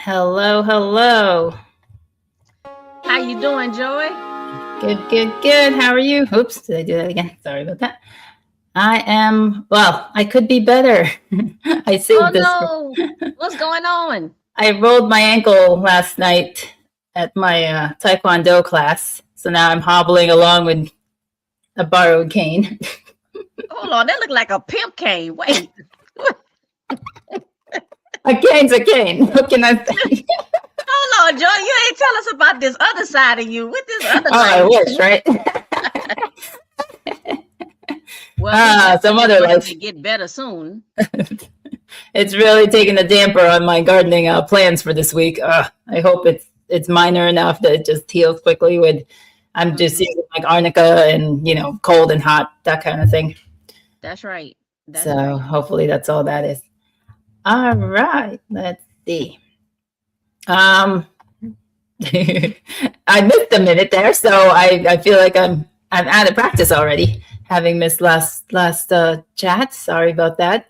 Hello, hello. How you doing, Joy? Good, good, good. How are you? Oops, did I do that again? Sorry about that. I am, well, I could be better. I Oh saved this. no, what's going on? I rolled my ankle last night at my Taekwondo class. So now I'm hobbling along with a borrowed cane. Hold on, that look like a pimp cane. Wait, A cane's a cane. What can I say? hold on, Joy. You ain't tell us about this other side of you. What this other Oh, I life? wish, right? Well, we Some definitely other want it life. to get better soon. It's really taking a damper on my gardening plans for this week. I hope it's minor enough that it just heals quickly. With I'm just Hmm. using like arnica and cold and hot, that kind of thing. That's right. That's So right. hopefully that's all that is. All right, let's see. Um, I missed a minute there, so I feel like I'm out of practice already, having missed last chat. Sorry about that.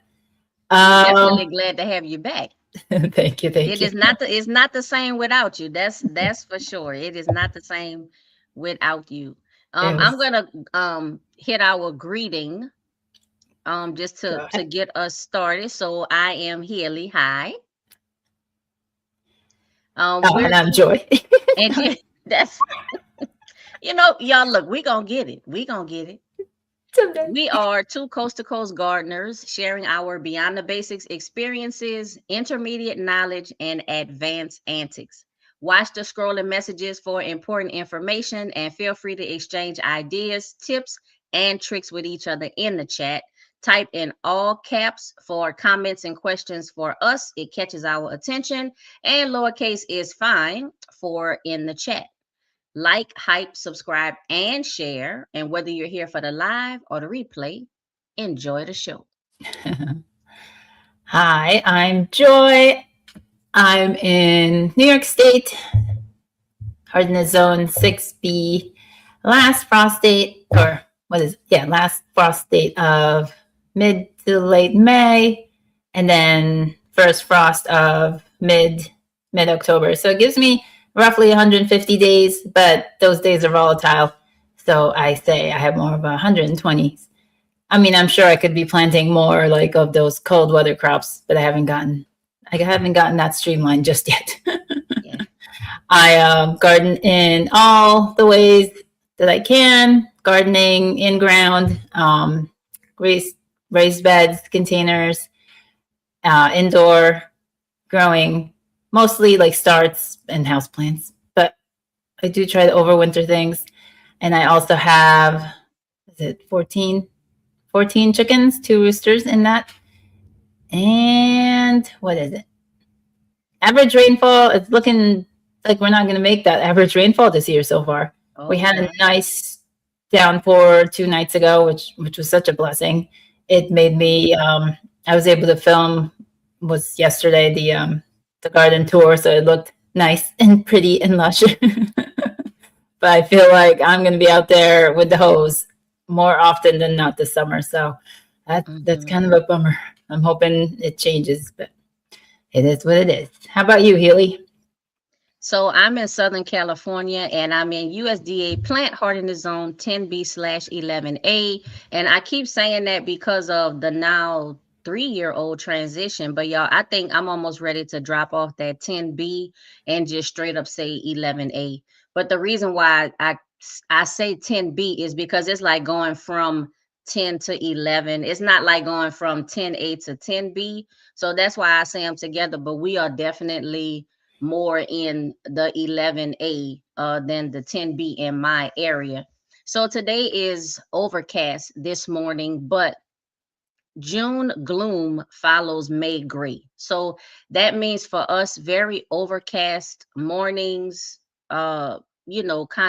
We definitely Um, glad to have you back. thank you, thank It you. is not it's not the same without you. That's for sure. It is not the same without you. It I'm was gonna hit our greeting just go to ahead. get us started. So I am Healy. Hi. Oh, We're and I'm two Joy. and that's y'all look, we gonna get it. We gonna get it. Someday. We are two coast to coast gardeners sharing our beyond the basics experiences, intermediate knowledge, and advanced antics. Watch the scrolling messages for important information and feel free to exchange ideas, tips, and tricks with each other in the chat. Type in all caps for comments and questions for us. It catches our attention, and lowercase is fine for in the chat. Like, hype, subscribe, and share. And whether you're here for the live or the replay, enjoy the show. Hi, I'm Joy. I'm in New York State, Hardness Zone 6B. Last frost date, or what is it? Yeah, last frost date of mid to late May, and then first frost of mid October. So it gives me roughly 150 days, but those days are volatile. So I say I have more of 120. I mean, I'm sure I could be planting more like of those cold weather crops, but I haven't gotten that streamlined just yet. Yeah. I garden in all the ways that I can, gardening in ground, raised raised beds, containers, indoor growing, mostly like starts and houseplants. But I do try to overwinter things, and I also have, is it 14 chickens, two roosters in that. And what is it? Average rainfall, it's looking like we're not going to make that average rainfall this year so far. We Oh, had a wow. nice downpour 2 nights ago, which was such a blessing. It made me, I was able to film, was yesterday the garden tour, so it looked nice and pretty and lush. But I feel like I'm going to be out there with the hose more often than not this summer. So that's Hmm. kind of a bummer. I'm hoping it changes, but it is what it is. How about you, Healy? So I'm in Southern California and I'm in USDA plant hardiness zone 10B/11A. And I keep saying that because of the now 3-year-old transition. But y'all, I think I'm almost ready to drop off that 10B and just straight up say 11A. But the reason why I say 10B is because it's like going from 10 to 11. It's not like going from 10A to 10B. So that's why I say them together. But we are definitely more in the 11A than the 10B in my area. So today is overcast this morning, but June gloom follows May gray. So that means for us, very overcast mornings, kind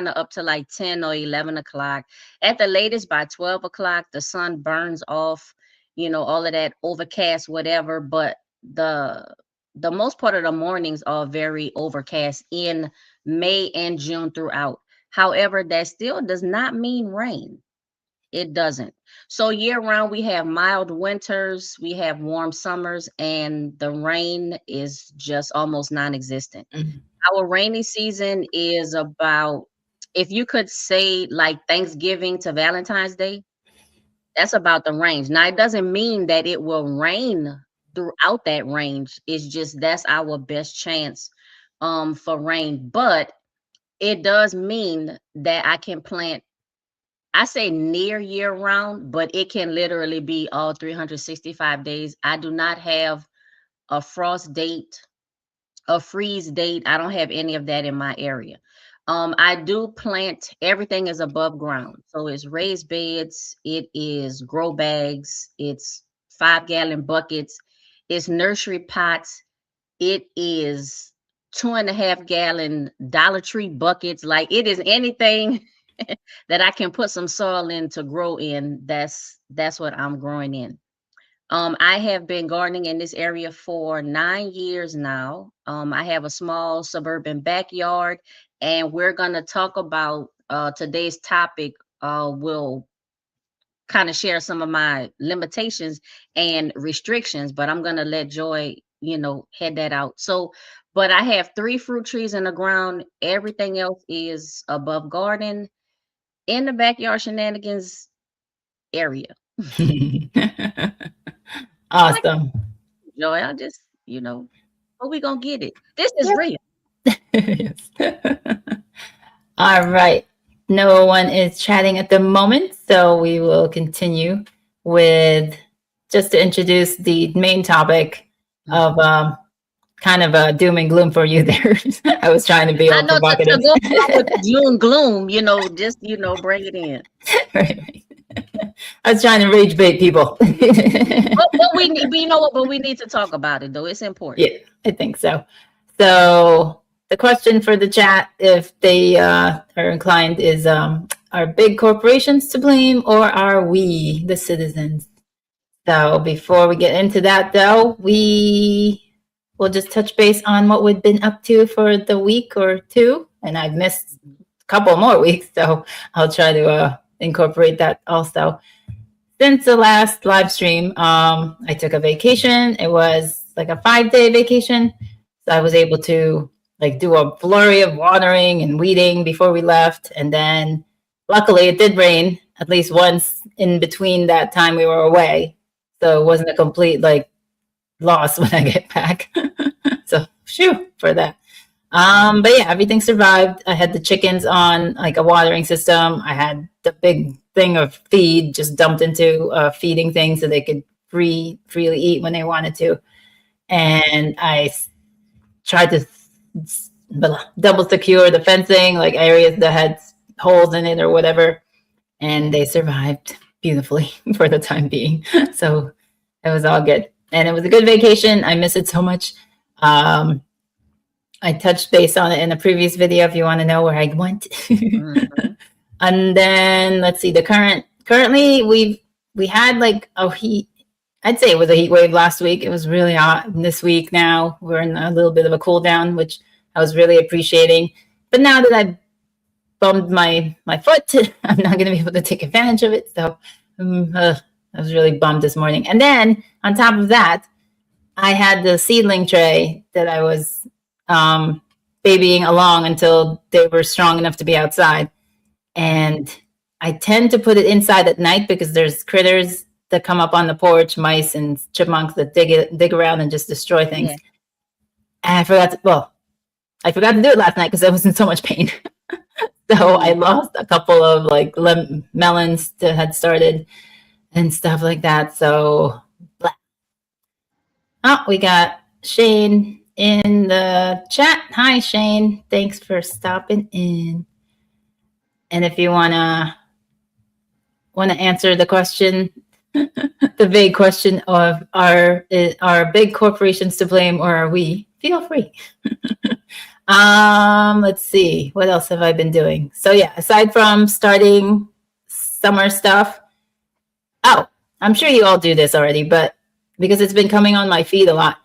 of up to like 10 or 11 o'clock. At the latest, by 12 o'clock, the sun burns off, all of that overcast, whatever. But the the most part of the mornings are very overcast in May and June throughout. However, that still does not mean rain. it doesn't. So year round, we have mild winters, we have warm summers, and the rain is just almost non-existent. Mhm. Our rainy season is about, if you could say like Thanksgiving to Valentine's Day, that's about the range. Now, it doesn't mean that it will rain throughout that range. It's just that's our best chance for rain. But it does mean that I can plant, I say near year round, but it can literally be all 365 days. I do not have a frost date, a freeze date. I don't have any of that in my area. I do plant, everything is above ground. So it's raised beds, it is grow bags, it's 5-gallon buckets, it's nursery pots, it is 2.5-gallon Dollar Tree buckets. Like, it is anything that I can put some soil in to grow in. That's what I'm growing in. I have been gardening in this area for 9 years now. I have a small suburban backyard, and we're gonna talk about today's topic. Will kind of share some of my limitations and restrictions, but I'm gonna let Joy, head that out. So, but I have 3 fruit trees in the ground. Everything else is above garden in the backyard shenanigans area. Awesome. Joy, I just, but we gonna get it. This is real. Yes. All right. No one is chatting at the moment, so we will continue with just to introduce the main topic of kind of a doom and gloom for you there. I was trying to be I all know provocative. to go along with the doom gloom, just bring it in. Right. I was trying to rage bait people. But we need, but we need to talk about it though. It's important. Yeah, I think so. So the question for the chat, if they are inclined, is are big corporations to blame or are we, the citizens? So before we get into that, though, we will just touch base on what we've been up to for the week or two. And I've missed a couple more weeks, so I'll try to incorporate that also. Since the last live stream, I took a vacation. It was like a 5-day vacation. So I was able to like do a flurry of watering and weeding before we left. And then luckily it did rain at least once in between that time we were away. So it wasn't a complete like loss when I get back. So phew for that. But yeah, everything survived. I had the chickens on like a watering system. I had the big thing of feed just dumped into a feeding thing so they could freely eat when they wanted to. And I tried to double secure the fencing, like areas that had holes in it or whatever. And they survived beautifully for the time being. So it was all good. And it was a good vacation. I miss it so much. I touched base on it in a previous video if you want to know where I went. Mm-hmm. And then let's see, currently we had like a heat, I'd say it was a heat wave last week. It was really hot. And this week now we're in a little bit of a cool down, which I was really appreciating. But now that I've bummed my foot, I'm not going to be able to take advantage of it. So I was really bummed this morning. And then on top of that, I had the seedling tray that I was babying along until they were strong enough to be outside. And I tend to put it inside at night because there's critters that come up on the porch, mice and chipmunks that dig around and just destroy things. Yeah. And I forgot to do it last night because I was in so much pain. So I lost a couple of like melons that had started and stuff like that. So, we got Shane in the chat. Hi, Shane. Thanks for stopping in. And if you wanna answer the question, the vague question of are big corporations to blame or are we? Feel free. Let's see. What else have I been doing? So yeah, aside from starting summer stuff. Oh, I'm sure you all do this already, but because it's been coming on my feed a lot.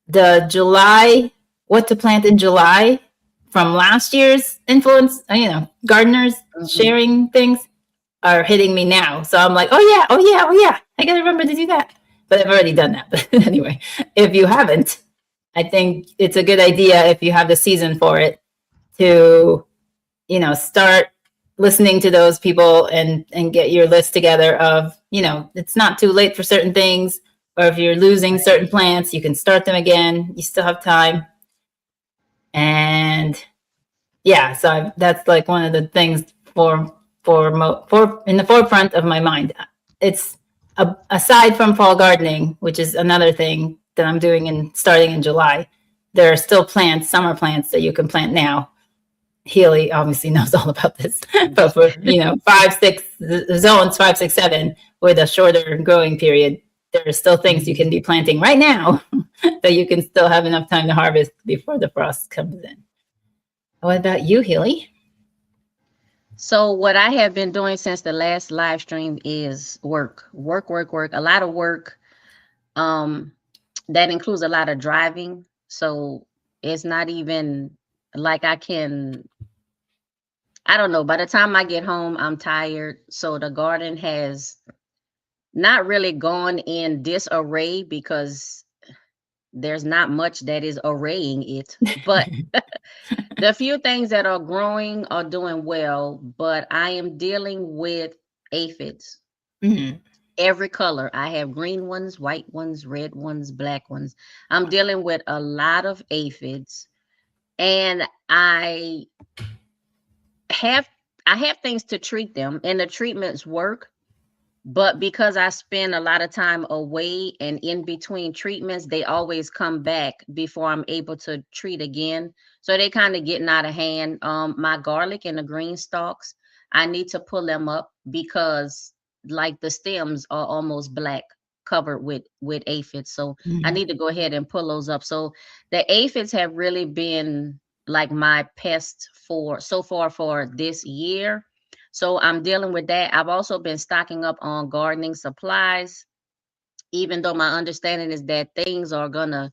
The July, what to plant in July from last year's influence, gardeners sharing things. are hitting me now. So I'm like, oh yeah, I gotta remember to do that. But I've already done that. But anyway, if you haven't, I think it's a good idea if you have the season for it to, start listening to those people and get your list together of, it's not too late for certain things, or if you're losing certain plants, you can start them again. You still have time. And yeah, so that's like one of the things for in the forefront of my mind. It's aside from fall gardening, which is another thing that I'm doing and starting in July. There are still summer plants that you can plant now. Healy obviously knows all about this, but for 5, 6 zones, 5, 6, 7 with a shorter growing period, there are still things you can be planting right now that you can still have enough time to harvest before the frost comes in. What about you, Healy? So what I have been doing since the last live stream is work, a lot of work. That includes a lot of driving. So it's not even like I don't know. By the time I get home, I'm tired. So the garden has not really gone in disarray because there's not much that is arraying it. But the few things that are growing are doing well. But I am dealing with aphids. Mm-hmm. Every color. I have green ones, white ones, red ones, black ones. I'm dealing with a lot of aphids. And I have things to treat them, and the treatments work, but because I spend a lot of time away and in between treatments, they always come back before I'm able to treat again. So they kind of getting out of hand. My garlic and the green stalks, I need to pull them up because like the stems are almost black, covered with aphids. So I need to go ahead and pull those up. So the aphids have really been like my pest for so far for this year. So I'm dealing with that. I've also been stocking up on gardening supplies, even though my understanding is that things are gonna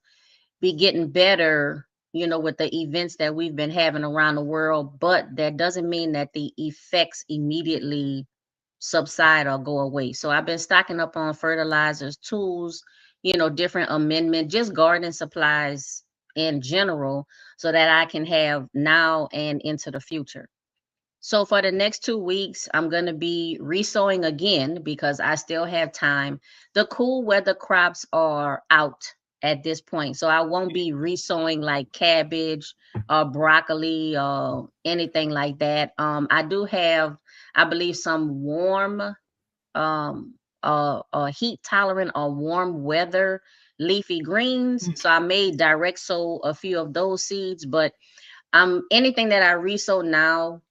be getting better, with the events that we've been having around the world. But that doesn't mean that the effects immediately subside or go away. So I've been stocking up on fertilizers, tools, different amendment, just gardening supplies in general, so that I can have now and into the future. So for the next 2 weeks, I'm going to be resowing again because I still have time. The cool weather crops are out at this point. So I won't be resowing like cabbage or broccoli or anything like that. I do have, I believe, some warm, heat tolerant or warm weather leafy greens. So I may direct sow a few of those seeds, but anything that I resow now,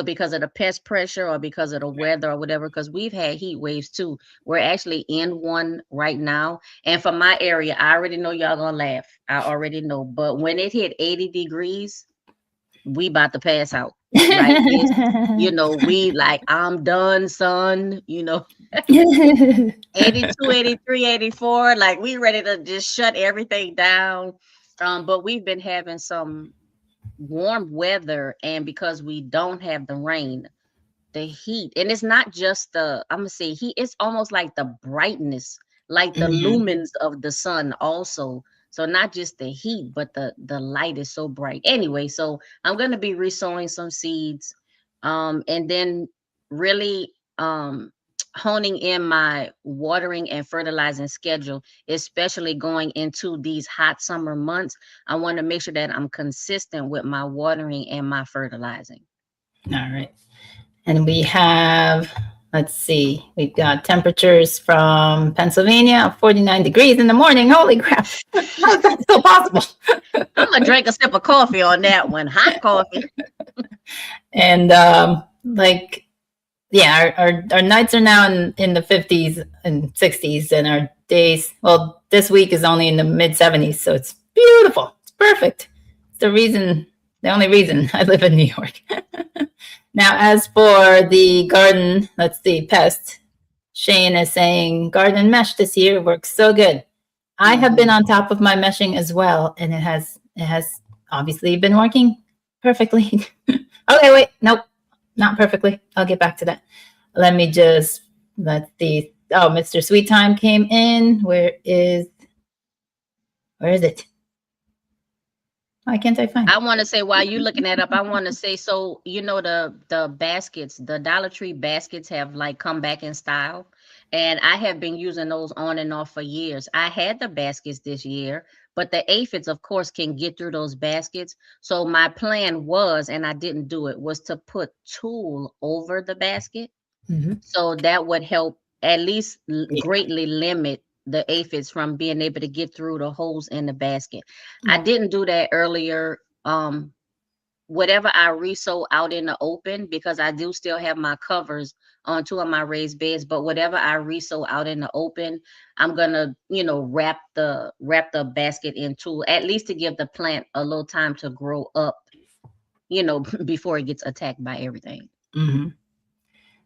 because of the pest pressure or because of the weather or whatever, because we've had heat waves too. We're actually in one right now. And for my area, I already know y'all gonna laugh. I already know. But when it hit 80 degrees, we about to pass out. Like we like, I'm done, son, 82, 83, 84, like we ready to just shut everything down. But we've been having some warm weather, and because we don't have the rain, the heat, and it's not just I'm gonna say heat, it's almost like the brightness, like the lumens of the sun also. So not just the heat, but the light is so bright. Anyway, so I'm gonna be resowing some seeds, and then really honing in my watering and fertilizing schedule, especially going into these hot summer months. I want to make sure that I'm consistent with my watering and my fertilizing. All right. And we have, let's see, we've got temperatures from Pennsylvania of 49 degrees in the morning. Holy crap. How is that still possible? I'm going to drink a sip of coffee on that one. Hot coffee. And our nights are now in the 50s and 60s, and our days, well, this week is only in the mid 70s. So it's beautiful. It's perfect. It's the only reason I live in New York. Now, as for the garden, let's see, pest. Shane is saying garden mesh this year works so good. I have been on top of my meshing as well, and it has obviously been working perfectly. Okay, wait, nope, not perfectly. I'll get back to that. Let me just, let's see. Oh, Mr. Sweet Time came in. Where is it? Why can't I find I it? want to say while you looking that up, I want to say, so the baskets, the Dollar Tree baskets have like come back in style, and I have been using those on and off for years. I had the baskets this year, but the aphids, of course, can get through those baskets. So my plan was, and I didn't do it, was to put tulle over the basket, Mhm. so that would help at least Yeah. greatly limit the aphids from being able to get through the holes in the basket. I Yeah. didn't do that earlier. Whatever I resew out in the open, because I do still have my covers on two of my raised beds, but whatever I resew out in the open, I'm gonna, wrap the basket in tulle, at least to give the plant a little time to grow up, before it gets attacked by everything. Mm-hmm.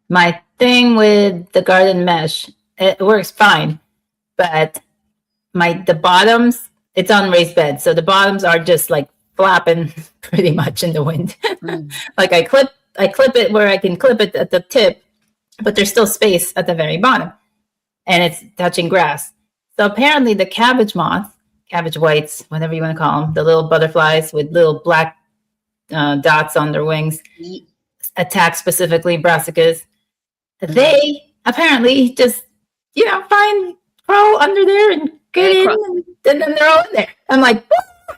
My thing with the garden mesh, it works fine, but the bottoms, it's on raised beds, so the bottoms are just like flapping pretty much in the wind. Mm. Like I clip it where I can clip it at the tip, but there's still space at the very bottom, and it's touching grass. So apparently the cabbage moths, cabbage whites, whatever you want to call them, the little butterflies with little black dots on their wings, attack specifically brassicas. They apparently just, crawl under there and get in, and then they're all in there. I'm like,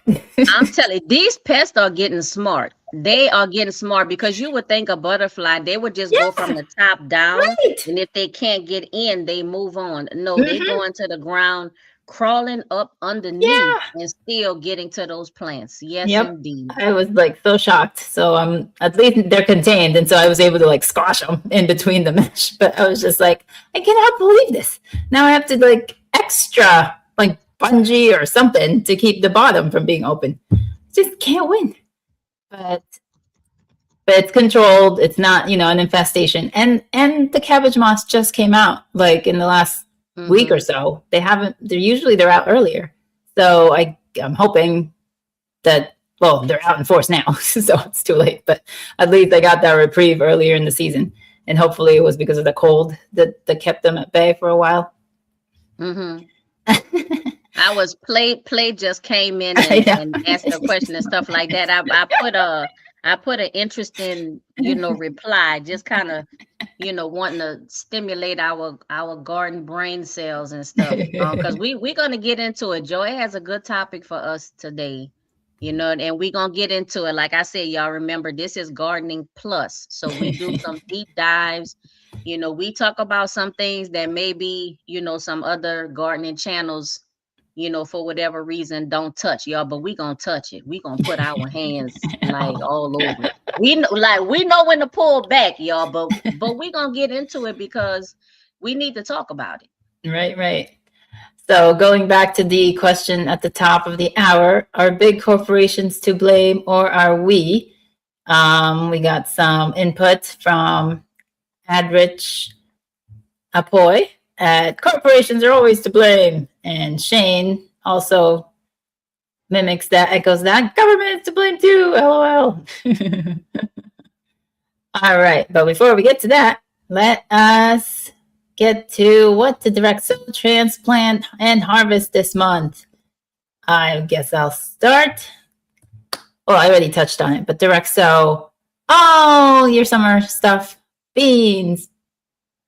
I'm telling you, these pests are getting smart. They are getting smart, because you would think a butterfly, they would just go from the top down, right. and if they can't get in, they move on. No, they Mm-hmm. go into the ground, crawling up underneath, Yeah. and still getting to those plants. Yes, Yep. indeed. I was like so shocked. So at least they're contained, and so I was able to like squash them in between the mesh. But I was just like, I cannot believe this. Now I have to like extra like bungee or something to keep the bottom from being open. Just can't win. But it's controlled. It's not, an infestation. And the cabbage moths just came out like in the last week or so. They're out earlier. So I'm hoping that, well, they're out in force now, so it's too late. But at least I got that reprieve earlier in the season, and hopefully it was because of the cold that kept them at bay for a while. Mm-hmm. I was play just came in and asked a question and stuff like that. I put an interesting, reply, just kind of, wanting to stimulate our garden brain cells and stuff. Because we're gonna get into it. Joy has a good topic for us today, and we're gonna get into it. Like I said, y'all remember, this is Gardening Plus, so we do some deep dives. We talk about some things that maybe, some other gardening channels, for whatever reason don't touch, y'all, but we gonna touch it. We gonna put our hands like all over it. We know when to pull back, y'all, but we gonna get into it because we need to talk about it. Right. So going back to the question at the top of the hour, are big corporations to blame, or are we? We got some input from Adrich Apoy. Corporations are always to blame. And Shane also echoes that. Government is to blame too, LOL. All right, but before we get to that, let us get to what to direct soil transplant and harvest this month. I guess I'll start. Well, I already touched on it, but direct sow all your summer stuff: beans,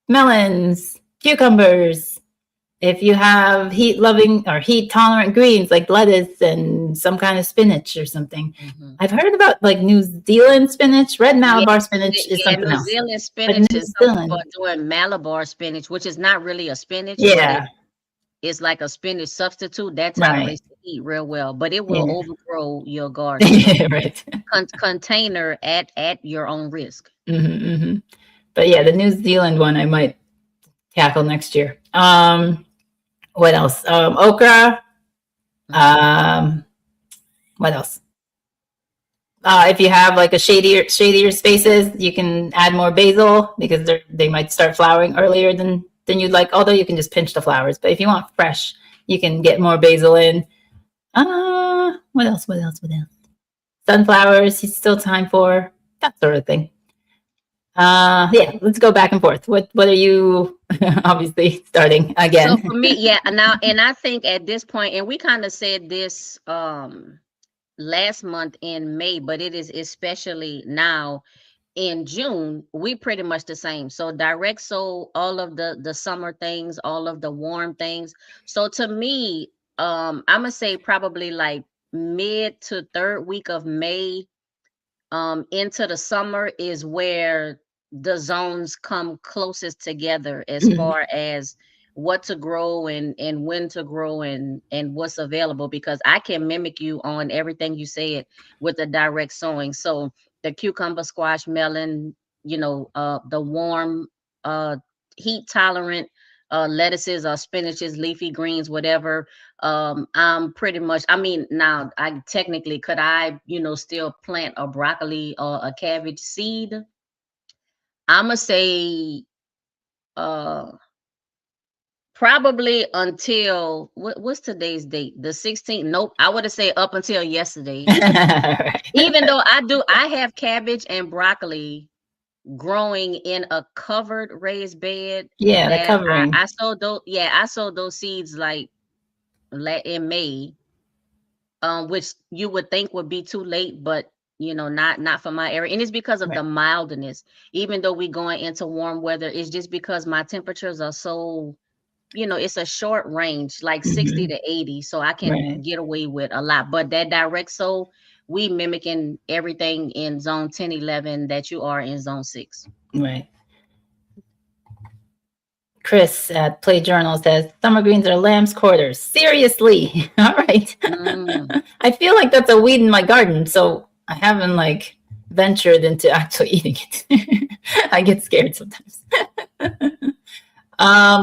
melons, cucumbers. If you have heat-loving or heat-tolerant greens like lettuce and some kind of spinach or something. Mm-hmm. I've heard about like New Zealand spinach. Red Malabar spinach is something else. New Zealand spinach is some people are doing Malabar spinach, which is not really a spinach. Yeah. It's like a spinach substitute that tolerates the heat real well, but it will overgrow your garden. Right. Container at your own risk. Mm-hmm, mm-hmm. But yeah, the New Zealand one I might tackle next year. What else? Okra. What else? If you have like a shadier spaces, you can add more basil because they might start flowering earlier than you'd like. Although you can just pinch the flowers, but if you want fresh, you can get more basil in. What else? Sunflowers, it's still time for that sort of thing. Yeah, let's go back and forth. What are you obviously starting So again? for me, yeah, now, and I think at this point, and we kind of said this last month in May, but it is especially now in June, we pretty much the same. So direct sold all of the summer things, all of the warm things. So to me, I'm gonna say probably like mid to third week of May into the summer is where the zones come closest together as Mhm. far as what to grow and when to grow and what's available, because I can mimic you on everything you said with the direct sowing. So the cucumber, squash, melon, the warm, uh heat tolerant lettuces or spinaches, leafy greens, whatever. I'm pretty much, I mean, now I technically could I, still plant a broccoli or a cabbage seed? I'ma say uh probably until what's today's date? The 16th. Nope. I would have said up until yesterday. Right. Even though I have cabbage and broccoli growing in a covered raised bed Yeah, the that covering. I sowed those, yeah, I sowed those seeds like in May, which you would think would be too late, but not for my area. And it's because of Right. the mildness. Even though we going into warm weather, it's just because my temperatures are so, it's a short range, like 60 Hmm. to 80. So I can Right. get away with a lot. But that direct soul, we mimicking everything in zone 10, 11 that you are in zone 6. Right. Chris at Play Journal says summer greens are lamb's quarters. Seriously. All right. Mm. I feel like that's a weed in my garden, so I haven't like ventured into actually eating it. I get scared sometimes.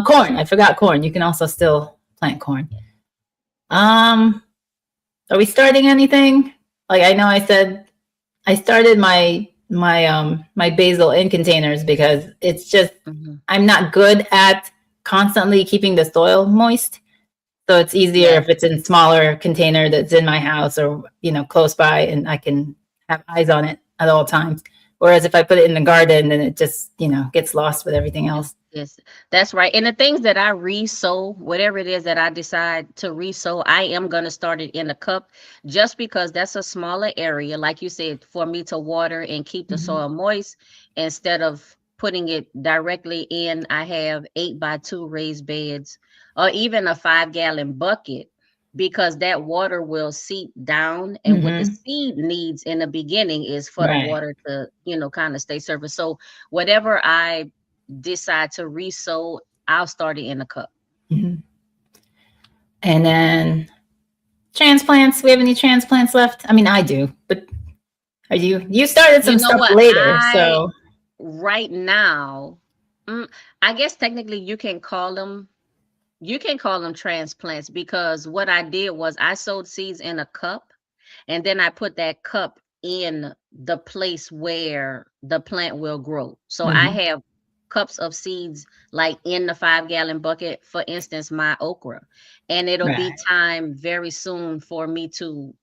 Corn. I forgot corn. You can also still plant corn. Um, are we starting anything? Like I know I said I started my basil in containers because it's just Hmm. I'm not good at constantly keeping the soil moist. So it's easier Yeah. if it's in smaller container that's in my house or close by and I can have eyes on it at all times. Whereas if I put it in the garden, then it just gets lost with everything else. Yes, that's right. And the things that I re-sow, whatever it is that I decide to re-sow, I am going to start it in a cup just because that's a smaller area, like you said, for me to water and keep the Mhm. soil moist instead of putting it directly in. I have 8x2 raised beds or even a 5-gallon bucket because that water will seep down. And what the Mhm. seed needs in the beginning is for the Right. water to, kind of stay surface. So whatever I decide to resow, I'll start it in a cup. Mhm. And then transplants. We have any transplants left? I mean, I do, but are you started You some know stuff what? later, I so right now, I guess technically you can call them transplants because what I did was I sowed seeds in a cup and then I put that cup in the place where the plant will grow. So I mhm. have cups of seeds like in the 5-gallon bucket, for instance, my okra. And it'll be Right. time very soon for me to,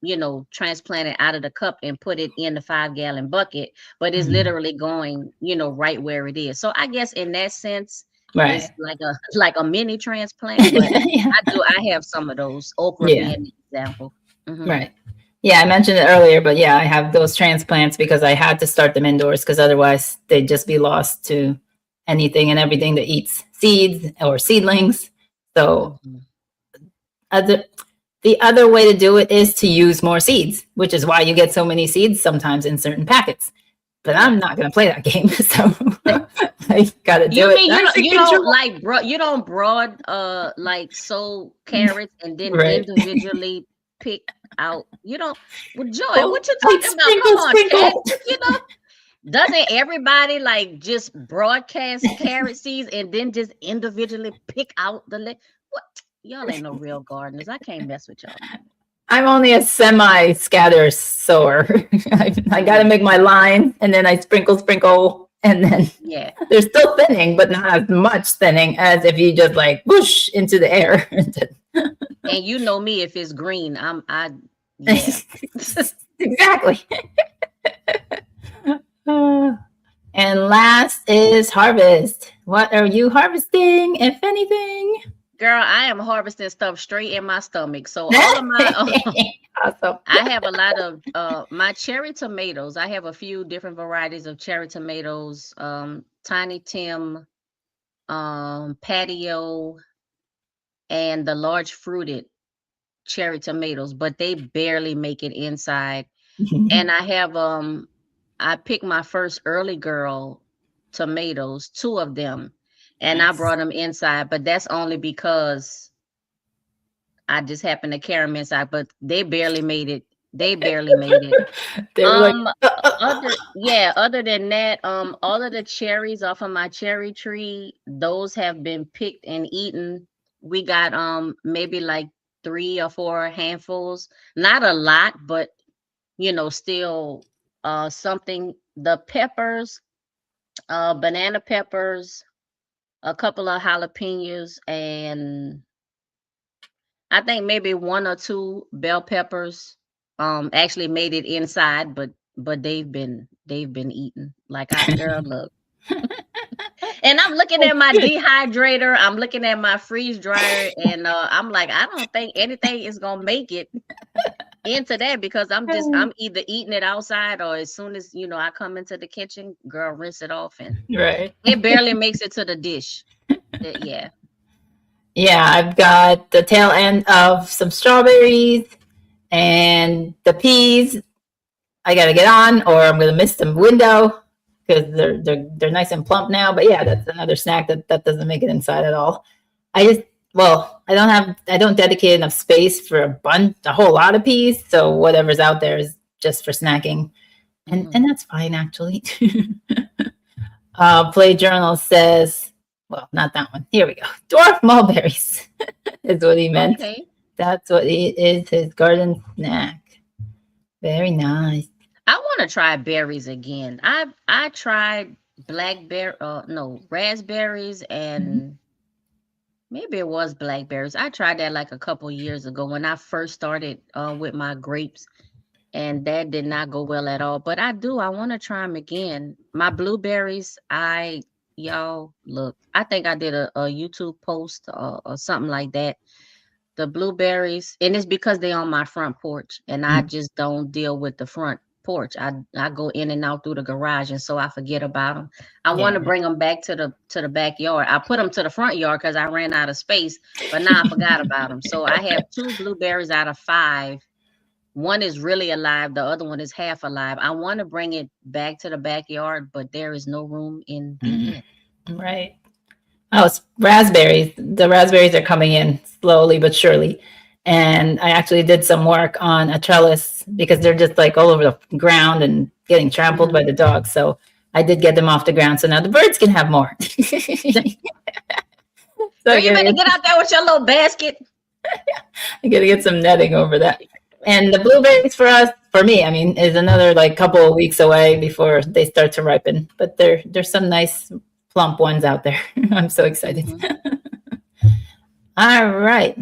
transplant it out of the cup and put it in the 5-gallon bucket, but it's Mhm. literally going, right where it is. So I guess in that sense, it's Right. like a like a mini transplant, but Yeah. I have some of those, okra Yeah. being the example. Hmm. Right. Yeah, I mentioned it earlier, but yeah, I have those transplants because I had to start them indoors because otherwise they'd just be lost to anything and everything that eats seeds or seedlings. So Hmm. other the other way to do it is to use more seeds, which is why you get so many seeds sometimes in certain packets. But Yeah. I'm not going to play that game, so I got to do You it mean nice and you don't controlled. like you don't broad like sow carrots and then Right. individually pick out, you don't, well, Joy, Well, what you I talking about? Come sprinkle, on, Chad. sprinkle. Doesn't everybody like just broadcast carrot seeds and then just individually pick out what? Y'all ain't no real gardeners. I can't mess with y'all, man. I'm only a semi-scatter sower. I got to Mm, make my line, and then I sprinkle, sprinkle, and then yeah. there's still thinning, but not as much thinning as if you just like whoosh into the air. And you know me, if it's green, yeah. Exactly. Uh, And last is harvest. What are you harvesting, if anything? Girl, I am harvesting stuff straight in my stomach. So all of my Awesome. I have a lot of my cherry tomatoes. I have a few different varieties of cherry tomatoes. Tiny Tim, patio, and the large fruited cherry tomatoes, but they barely make it inside. And I picked my first early girl tomatoes, two of them, and I Nice. brought them inside, but that's only because I just happened to carry them inside, but they barely made it. They barely made it. They were like, Other than that, all of the cherries off of my cherry tree, those have been picked and eaten. We got maybe like 3 or 4 handfuls. Not a lot, but still something. The peppers, banana peppers, a couple of jalapenos, and I think maybe 1 or 2 bell peppers actually made it inside, but they've been eaten. Like girl, look. And I'm looking at my dehydrator, I'm looking at my freeze dryer, and I'm like, I don't think anything is gonna make it into that because I'm either eating it outside or as soon as I come into the kitchen, girl, rinse it off, and right. it barely makes it to the dish. Yeah. Yeah, I've got the tail end of some strawberries and the peas. I got to get on, or I'm going to miss the window because they're nice and plump now. But yeah, that's another snack that doesn't make it inside at all. I don't dedicate enough space for a whole lot of peas. So whatever's out there is just for snacking, and that's fine actually. Play Journal says, well, not that one. Here we go. Dwarf mulberries is what he meant. Okay. That's what it is, his garden snack. Very nice. I want to try berries again. I tried raspberries, and maybe it was blackberries. I tried that like a couple years ago when I first started with my grapes, and that did not go well at all. But I want to try them again. My blueberries, y'all look, I think I did a YouTube post or something like that. The blueberries, and it's because they're on my front porch, and I just don't deal with the front porch. I go in and out through the garage, and so I forget about them. I want to bring them back to the backyard. I put them to the front yard because I ran out of space, but now I forgot about them. So I have 2 blueberries out of 5. One is really alive, the other one is half alive. I want to bring it back to the backyard, but there is no room in the end. Right. Oh, it's raspberries. The raspberries are coming in slowly but surely. And I actually did some work on a trellis because they're just like all over the ground and getting trampled by the dogs. So I did get them off the ground. So now the birds can have more. So you better get out there with your little basket. I got to get some netting over that. And the blueberries for me, I mean, is another like couple of weeks away before they start to ripen. But there's some nice plump ones out there. I'm so excited. All right,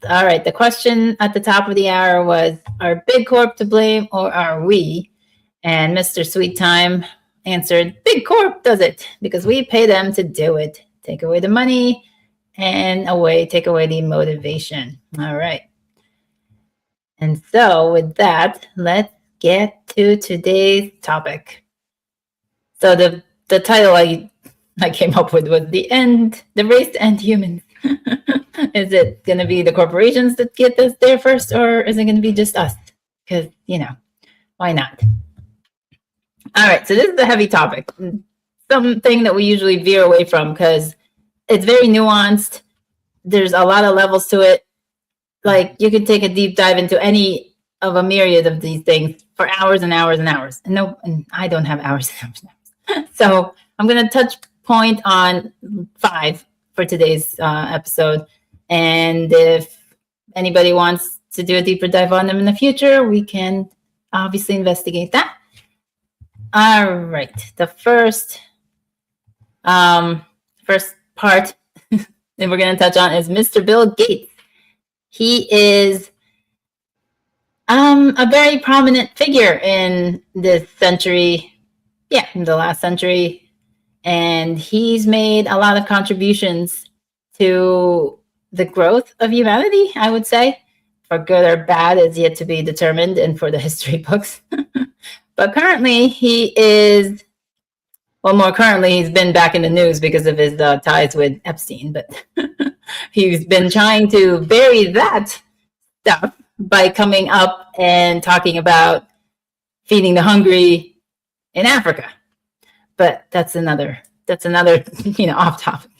all right. The question at the top of the hour was, are Big Corp to blame or are we? And Mr. Sweet Time answered, Big Corp does it because we pay them to do it. Take away the money and take away the motivation. All right. And so with that, let's get to today's topic. So the title I came up with was the race to end humans. Is it going to be the corporations that get us there first, or is it going to be just us? Because, why not? All right, so this is a heavy topic. Something that we usually veer away from because it's very nuanced. There's a lot of levels to it. Like, you could take a deep dive into any of a myriad of these things for hours and hours and hours. And I don't have hours and hours and hours. So I'm going to touch point on 5 for today's episode. And if anybody wants to do a deeper dive on them in the future, we can obviously investigate that. All right. The first part that we're going to touch on is Mr. Bill Gates. He is a very prominent figure in this century. yeah, in the last century. And he's made a lot of contributions to the growth of humanity, I would say. For good or bad is yet to be determined, and for the history books. But currently, he is, well, more currently, he's been back in the news because of his ties with Epstein. But he's been trying to bury that stuff by coming up and talking about feeding the hungry in Africa. But that's another off topic.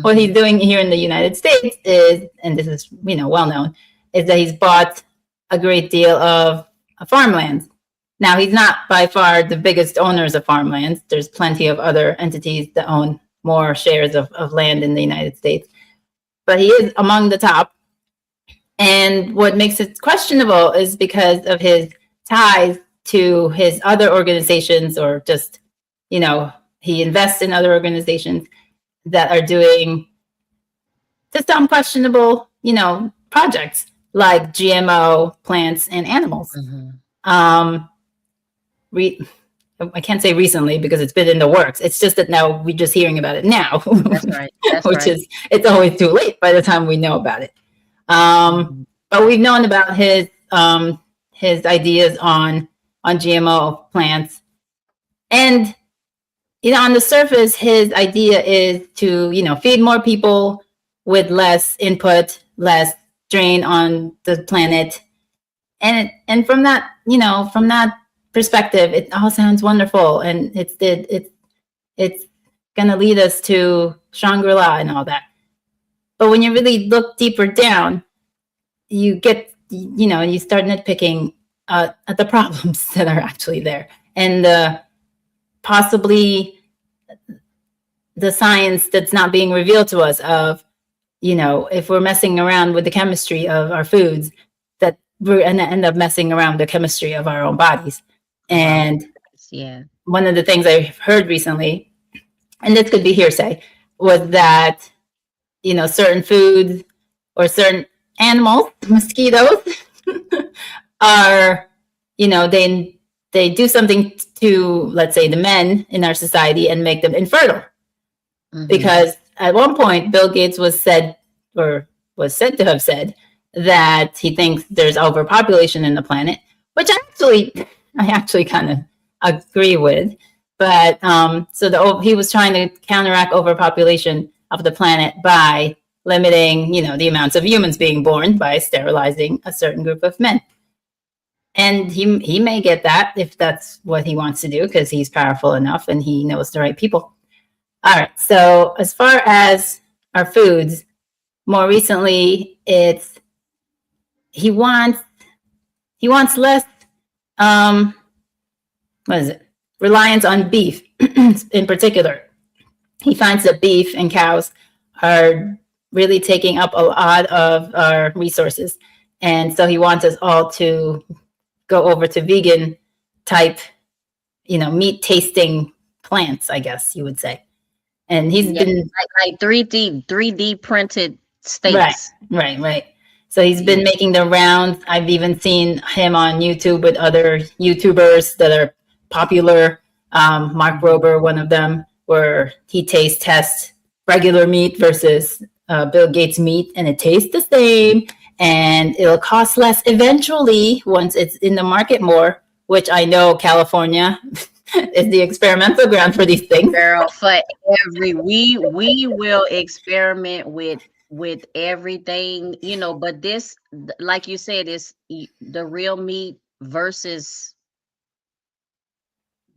What he's doing here in the United States is, and this is well known, is that he's bought a great deal of farmland. Now, he's not by far the biggest owners of farmlands. There's plenty of other entities that own more shares of land in the United States, but he is among the top. And what makes it questionable is because of his ties to his other organizations, or just, he invests in other organizations that are doing just questionable, projects like GMO plants and animals. I can't say recently because it's been in the works. It's just that now we're just hearing about it now. That's right. It's always too late by the time we know about it. But we've known about his ideas on GMO plants, and on the surface, his idea is to feed more people with less input, less drain on the planet, and from that perspective, it all sounds wonderful, and it's going to lead us to Shangri-La and all that. But when you really look deeper down, you get, you start nitpicking at the problems that are actually there, and possibly the science that's not being revealed to us of, if we're messing around with the chemistry of our foods, that we're going to end up messing around the chemistry of our own bodies. And one of the things I heard recently, and this could be hearsay, was that, certain foods or certain animals, mosquitoes, are, they do something to, let's say, the men in our society and make them infertile. Because at one point, Bill Gates was said to have said that he thinks there's overpopulation in the planet, which I actually kind of agree with. But he was trying to counteract overpopulation of the planet by limiting, the amounts of humans being born by sterilizing a certain group of men. And he may get that if that's what he wants to do, because he's powerful enough and he knows the right people. All right. So as far as our foods, more recently, he wants less reliance on beef in particular. He finds that beef and cows are really taking up a lot of our resources, and so he wants us all to go over to vegan type, meat tasting plants, I guess you would say. And he's been like 3D printed steaks. Right. So he's been making the rounds. I've even seen him on YouTube with other YouTubers that are popular. Mark Rober, one of them, where he taste tests regular meat versus Bill Gates meat, and it tastes the same, and it'll cost less eventually once it's in the market more, which I know California is the experimental ground for these things. Girl, we will experiment with everything, but this, like you said, is the real meat versus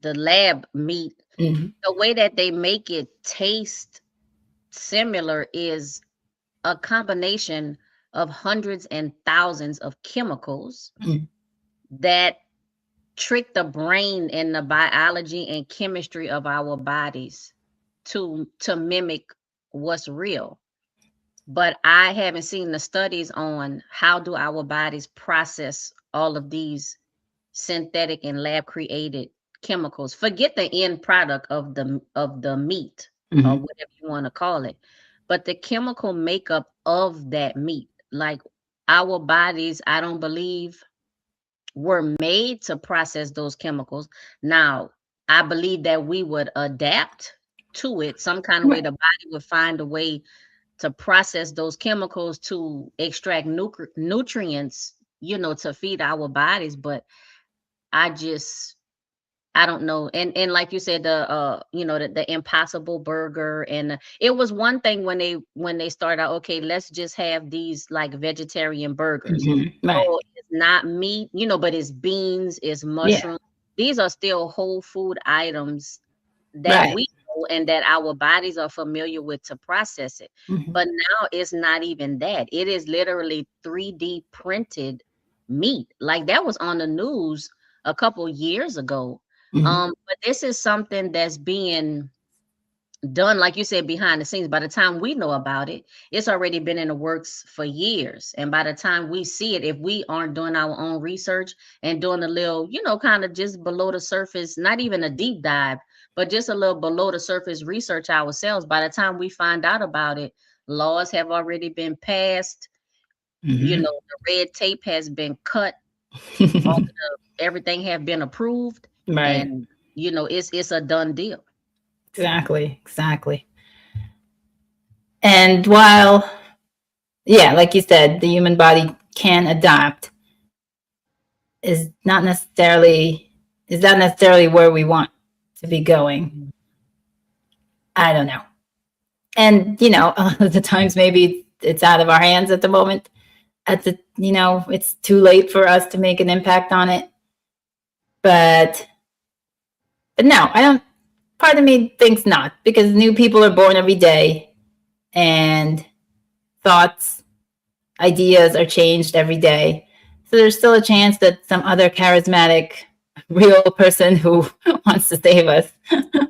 the lab meat. The way that they make it taste similar is a combination of hundreds and thousands of chemicals that trick the brain and the biology and chemistry of our bodies to mimic what's real. But I haven't seen the studies on how do our bodies process all of these synthetic and lab created chemicals. Forget the end product of the meat or whatever you want to call it, but the chemical makeup of that meat. Like our bodies, I don't believe were made to process those chemicals. Now, I believe that we would adapt to it some kind of way. Right. The body would find a way to process those chemicals to extract nutrients, to feed our bodies. But I just, I don't know. And like you said, the impossible burger, and it was one thing when they started out, okay, let's just have these like vegetarian burgers. Right. Oh, it's not meat, but it's beans, it's Yeah. mushrooms. These are still whole food items that Right. we know and that our bodies are familiar with to process it. Mhm. But now it's not even that. It is literally 3D printed meat. Like that was on the news a couple years ago. Mhm. But this is something that's being done, like you said, behind the scenes. By the time we know about it, it's already been in the works for years. And by the time we see it, if we aren't doing our own research and doing a little, kind of just below the surface, not even a deep dive, but just a little below the surface research ourselves, by the time we find out about it, laws have already been passed. Mhm. The red tape has been cut, all of everything have been approved, Right. and it's a done deal. Exactly. Exactly. And while, yeah, like you said, the human body can adapt, is not necessarily is that necessarily where we want to be going. I don't know. And a lot of the times maybe it's out of our hands at the moment. It's too late for us to make an impact on it. But no, I don't. Part of me thinks not, because new people are born every day, and thoughts, ideas are changed every day. So there's still a chance that some other charismatic, real person who wants to save us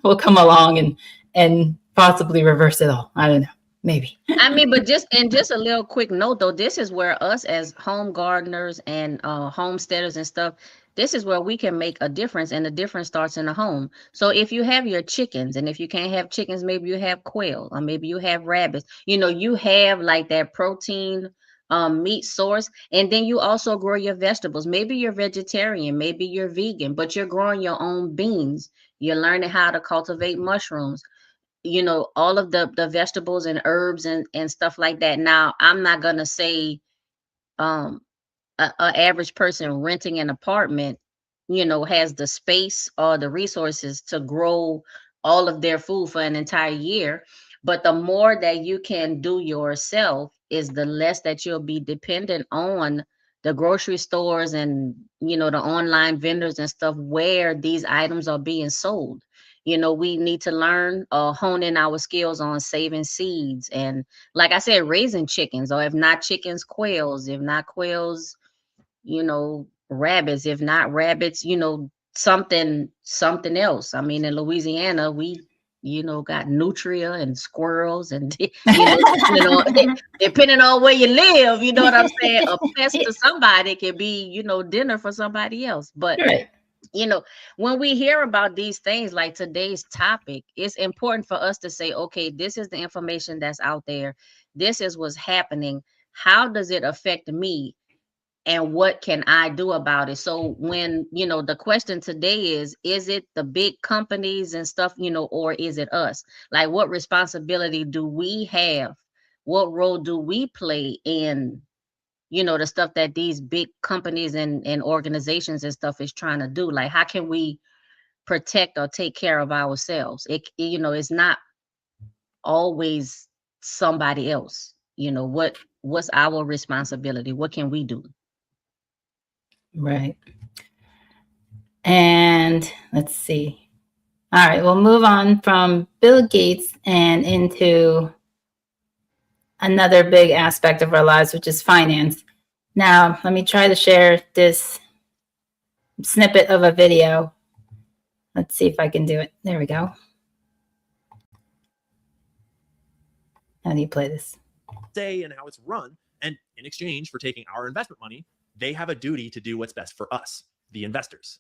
will come along and possibly reverse it all. I don't know. Maybe. I mean, but just a little quick note though, this is where us as home gardeners and homesteaders and stuff, this is where we can make a difference, and the difference starts in the home. So if you have your chickens, and if you can't have chickens, maybe you have quail, or maybe you have rabbits. You have like that protein meat source, and then you also grow your vegetables. Maybe you're vegetarian, maybe you're vegan, but you're growing your own beans. You're learning how to cultivate mushrooms, all of the vegetables and herbs and stuff like that. Now, I'm not gonna say um a average person renting an apartment, has the space or the resources to grow all of their food for an entire year. But the more that you can do yourself is the less that you'll be dependent on the grocery stores and, the online vendors and stuff where these items are being sold. We need to learn or hone in our skills on saving seeds and, like I said, raising chickens, or if not chickens, quails, if not quails, rabbits, if not rabbits, something else. I mean, in Louisiana, we, got nutria and squirrels and, depending on where you live, you know what I'm saying? A pest to somebody can be, dinner for somebody else. But, Right. when we hear about these things like today's topic, it's important for us to say, okay, this is the information that's out there. This is what's happening. How does it affect me? And what can I do about it? So when, the question today is it the big companies and stuff, or is it us? Like, what responsibility do we have? What role do we play in, the stuff that these big companies and organizations and stuff is trying to do? Like, how can we protect or take care of ourselves? It's not always somebody else. What's our responsibility? What can we do? Right. And let's see. All right, we'll move on from Bill Gates and into another big aspect of our lives, which is finance. Now, let me try to share this snippet of a video. Let's see if I can do it. There we go. How do you play this? Say and how it's run. And in exchange for taking our investment money, they have a duty to do what's best for us, the investors.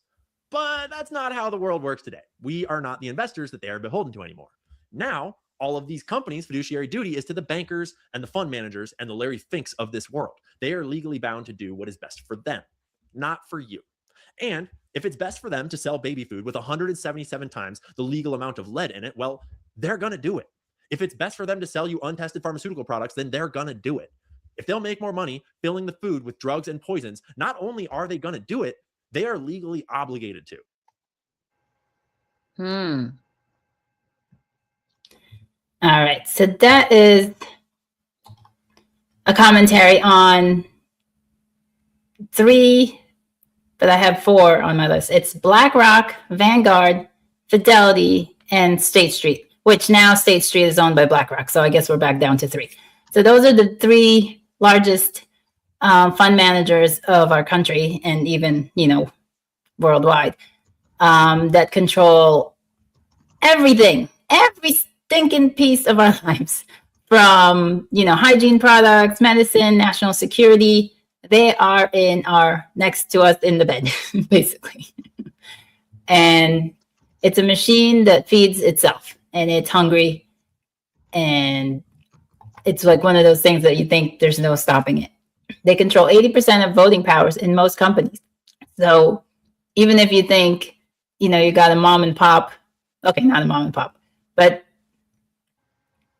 But that's not how the world works today. We are not the investors that they are beholden to anymore. Now, all of these companies' fiduciary duty is to the bankers and the fund managers and the Larry Finks of this world. They are legally bound to do what is best for them, not for you. And if it's best for them to sell baby food with 177 times the legal amount of lead in it, well, they're going to do it. If it's best for them to sell you untested pharmaceutical products, then they're going to do it. If they'll make more money filling the food with drugs and poisons, not only are they going to do it, they are legally obligated to. All right. So that is a commentary on 3, but I have 4 on my list. It's BlackRock, Vanguard, Fidelity, and State Street, which now State Street is owned by BlackRock. So I guess we're back down to 3. So those are the 3 largest fund managers of our country, and even, worldwide, that control everything, every stinking piece of our lives, from, hygiene products, medicine, national security. They are next to us in the bed, basically. And it's a machine that feeds itself, and it's hungry, and it's like one of those things that you think there's no stopping it. They control 80% of voting powers in most companies. So even if you think, you got a mom and pop, okay, not a mom and pop, but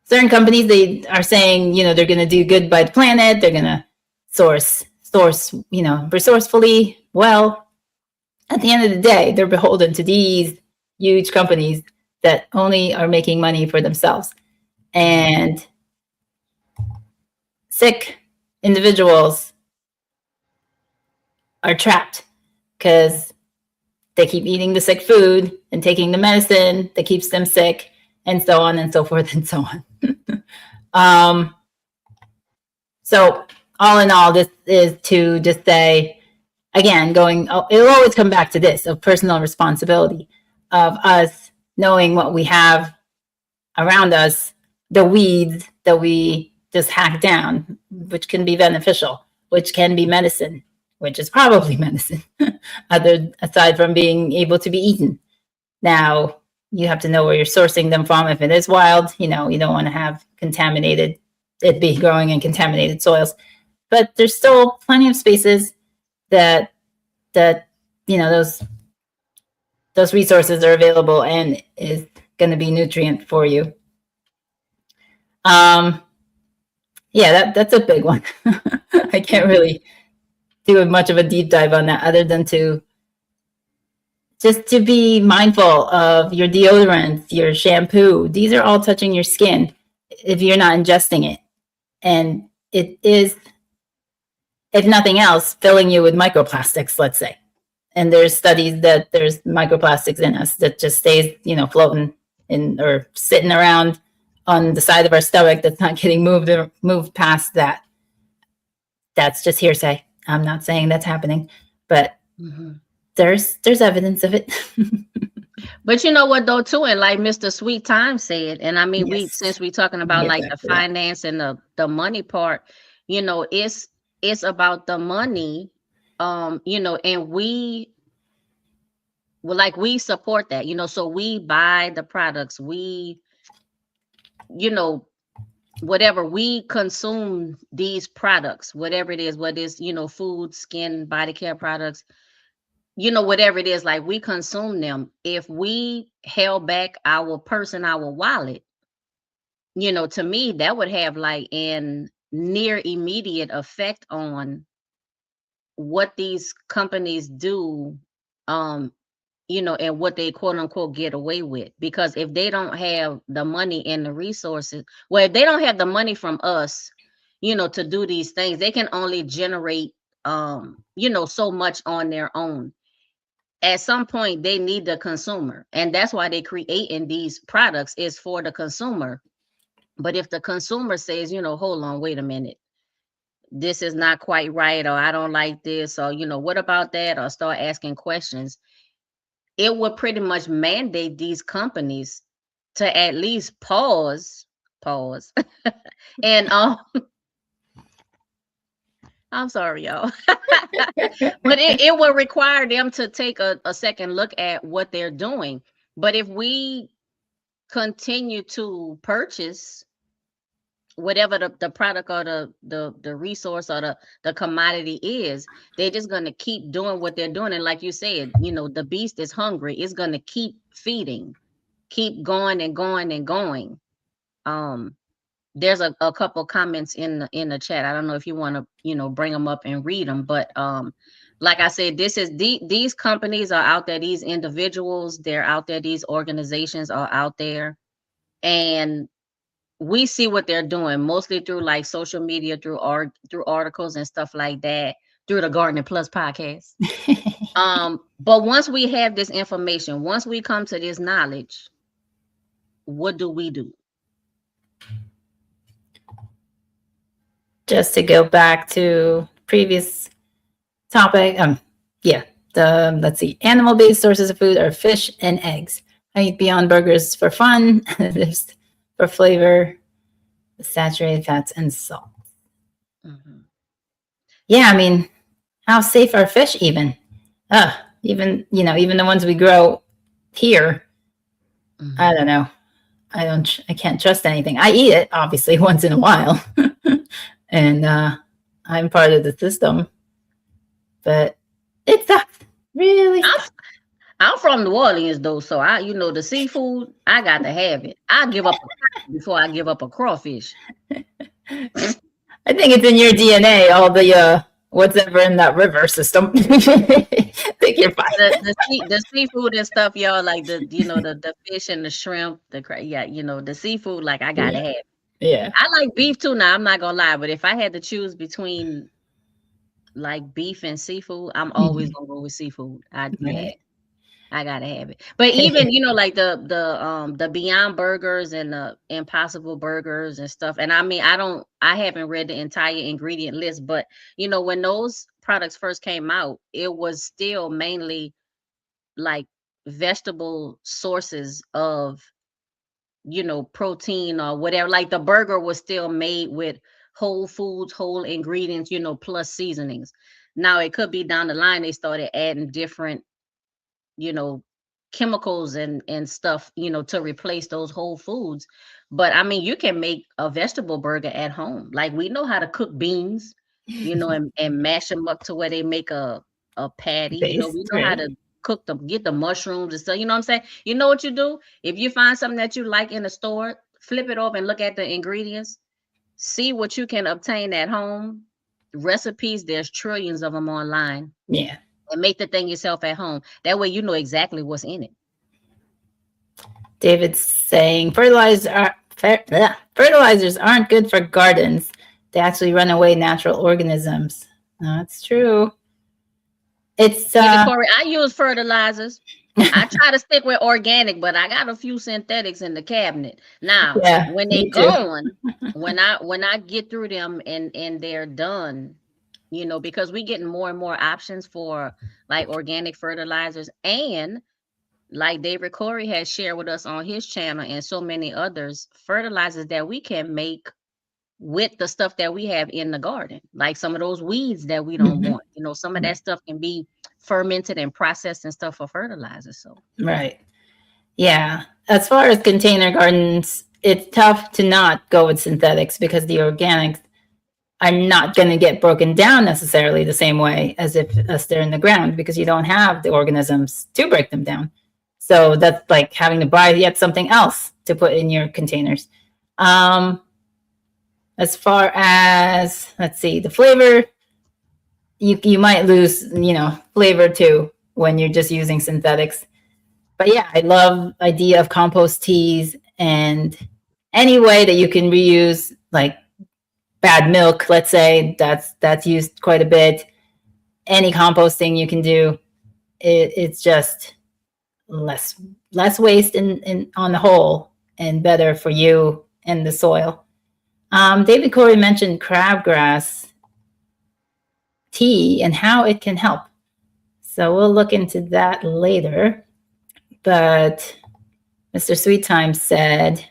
certain companies, they are saying, they're going to do good by the planet. They're going to source, resourcefully. Well, at the end of the day, they're beholden to these huge companies that only are making money for themselves. And sick individuals are trapped because they keep eating the sick food and taking the medicine that keeps them sick, and so on and so forth and so on. So all in all, this is to just say, again, it'll always come back to this, of personal responsibility, of us knowing what we have around us, the weeds that we just hack down, which can be beneficial, which can be medicine, which is probably medicine, aside from being able to be eaten. Now, you have to know where you're sourcing them from. If it is wild, you don't want to have it be growing in contaminated soils. But there's still plenty of spaces that those resources are available and is going to be nutrient for you. That's a big one. I can't really do much of a deep dive on that, other than to be mindful of your deodorants, your shampoo. These are all touching your skin if you're not ingesting it. And it is, if nothing else, filling you with microplastics, let's say. And there's studies that there's microplastics in us that just stays, floating in or sitting around on the side of our stomach that's not getting moved past that. That's just hearsay. I'm not saying that's happening, but there's evidence of it. But you know what though too, and like Mr. Sweet Time said, and I mean, Yes. since we're talking about like the finance and the money part, it's about the money, and we support that, so we buy the products, we, whatever we consume these products, whatever it is, whether it's, food, skin, body care products, whatever it is, like we consume them. If we held back our purse and our wallet, to me, that would have like an near immediate effect on what these companies do, and what they quote unquote get away with. Because if they don't have the money and the resources, well, if they don't have the money from us, to do these things, they can only generate, so much on their own. At some point, they need the consumer. And that's why they creating these products, is for the consumer. But if the consumer says, hold on, wait a minute, this is not quite right, or I don't like this, or, what about that, or start asking questions, it would pretty much mandate these companies to at least pause, and I'm sorry, y'all. But it will require them to take a second look at what they're doing. But if we continue to purchase whatever the product or the resource or the commodity is, they're just going to keep doing what they're doing. And like you said, the beast is hungry. It's going to keep feeding, keep going and going and going. There's a couple comments in the chat. I don't know if you want to, bring them up and read them, but like I said, these companies are out there, these individuals, they're out there, these organizations are out there, and we see what they're doing mostly through like social media, through articles and stuff like that, through the Gardening Plus podcast. But once we have this information, once we come to this knowledge, what do we do? Just to go back to previous topic, let's see, animal-based sources of food are fish and eggs. I eat Beyond Burgers for fun. There's for flavor, saturated fats, and salt. Mm-hmm. Yeah, I mean, how safe are fish even? Even the ones we grow here. Mm-hmm. I don't know. I can't trust anything. I eat it, obviously, once in a while. And I'm part of the system. But it's really... I'm from New Orleans, though, so the seafood, I got to have it. I give up before I give up a crawfish. I think it's in your DNA, all the what's ever in that river system. I think you're fine. The seafood and stuff, y'all, like the fish and the shrimp, the seafood, like I gotta have it. Yeah. I like beef too now, I'm not gonna lie, but if I had to choose between like beef and seafood, I'm always gonna go with seafood. I gotta have it. But even like the Beyond Burgers and the Impossible Burgers and stuff. And I mean, I haven't read the entire ingredient list, but when those products first came out, it was still mainly like vegetable sources of protein or whatever. Like the burger was still made with whole foods, whole ingredients, plus seasonings. Now it could be down the line they started adding different chemicals and stuff, to replace those whole foods. But I mean, you can make a vegetable burger at home. Like we know how to cook beans, and mash them up to where they make a patty. We know how to cook them, get the mushrooms and stuff. You know what I'm saying? You know what you do? If you find something that you like in the store, flip it over and look at the ingredients. See what you can obtain at home. Recipes, there's trillions of them online. Yeah. And make the thing yourself at home. That way you know exactly what's in it. David's saying fertilizers aren't good for gardens. They actually run away natural organisms. No, that's true. It's Corey, I use fertilizers. I try to stick with organic, but I got a few synthetics in the cabinet. Now, when they gone, when I get through them and they're done, because we're getting more and more options for like organic fertilizers, and like David Corey has shared with us on his channel and so many others, fertilizers that we can make with the stuff that we have in the garden, like some of those weeds that we don't want. Some of that stuff can be fermented and processed and stuff for fertilizers. So right. Yeah. As far as container gardens, it's tough to not go with synthetics because the organics are not going to get broken down necessarily the same way as if they're in the ground, because you don't have the organisms to break them down. So that's like having to buy yet something else to put in your containers. As far as, let's see, the flavor, you might lose, flavor too when you're just using synthetics. But yeah, I love the idea of compost teas and any way that you can reuse, like bad milk, let's say, that's used quite a bit. Any composting you can do, it's just less waste in on the whole, and better for you and the soil. David Corey mentioned crabgrass tea and how it can help. So we'll look into that later. But Mr. Sweet Time said,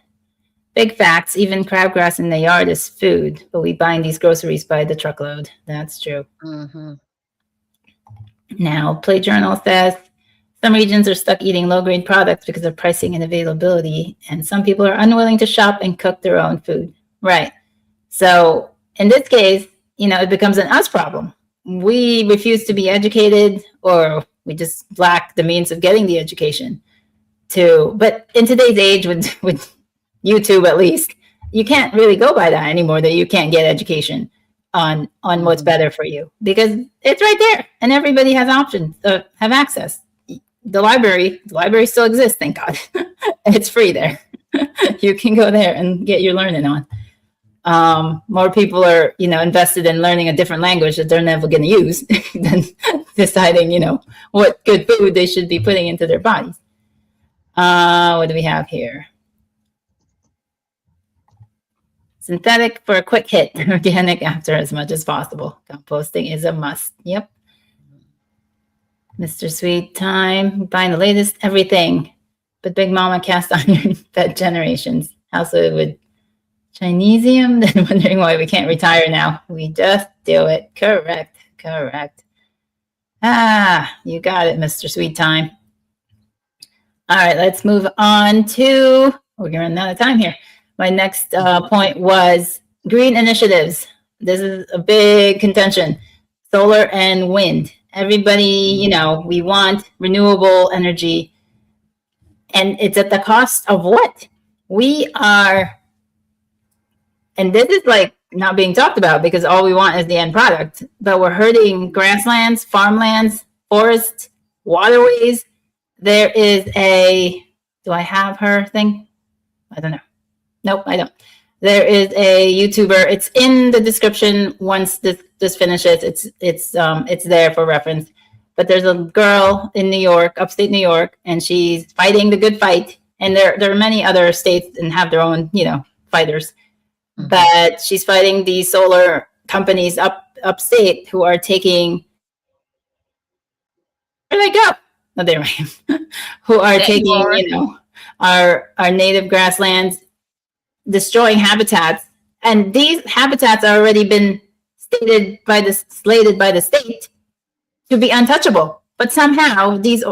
big facts, even crabgrass in the yard is food, but we buying these groceries by the truckload. That's true. Mm-hmm. Now, Play Journal says, some regions are stuck eating low-grade products because of pricing and availability, and some people are unwilling to shop and cook their own food. Right. So in this case, it becomes an us problem. We refuse to be educated, or we just lack the means of getting the education but in today's age with YouTube, at least, you can't really go by that anymore, that you can't get education on what's better for you, because it's right there and everybody has options, have access. The library still exists, thank God. It's free there. You can go there and get your learning on. More people are, invested in learning a different language that they're never going to use than deciding, what good food they should be putting into their bodies. What do we have here? Synthetic for a quick hit, organic after as much as possible. Composting is a must. Yep. Mr. Sweet Time, buying the latest everything, but Big Mama cast iron fed generations. Also with Chinesium, then wondering why we can't retire now. We just do it. Correct. You got it, Mr. Sweet Time. All right, let's move on to, we're going to run out of time here. My next point was green initiatives. This is a big contention. Solar and wind. Everybody, we want renewable energy. And it's at the cost of what? We are, and this is like not being talked about because all we want is the end product, but we're hurting grasslands, farmlands, forests, waterways. There is do I have her thing? I don't know. Nope, I don't. There is a YouTuber. It's in the description once this finishes. It's there for reference. But there's a girl in New York, upstate New York, and she's fighting the good fight. And there are many other states and have their own, fighters. Mm-hmm. But she's fighting these solar companies upstate who are taking. Where they go? Oh, there I am. Who are taking, our native grasslands, destroying habitats, and these habitats are already been slated by the state to be untouchable. But somehow these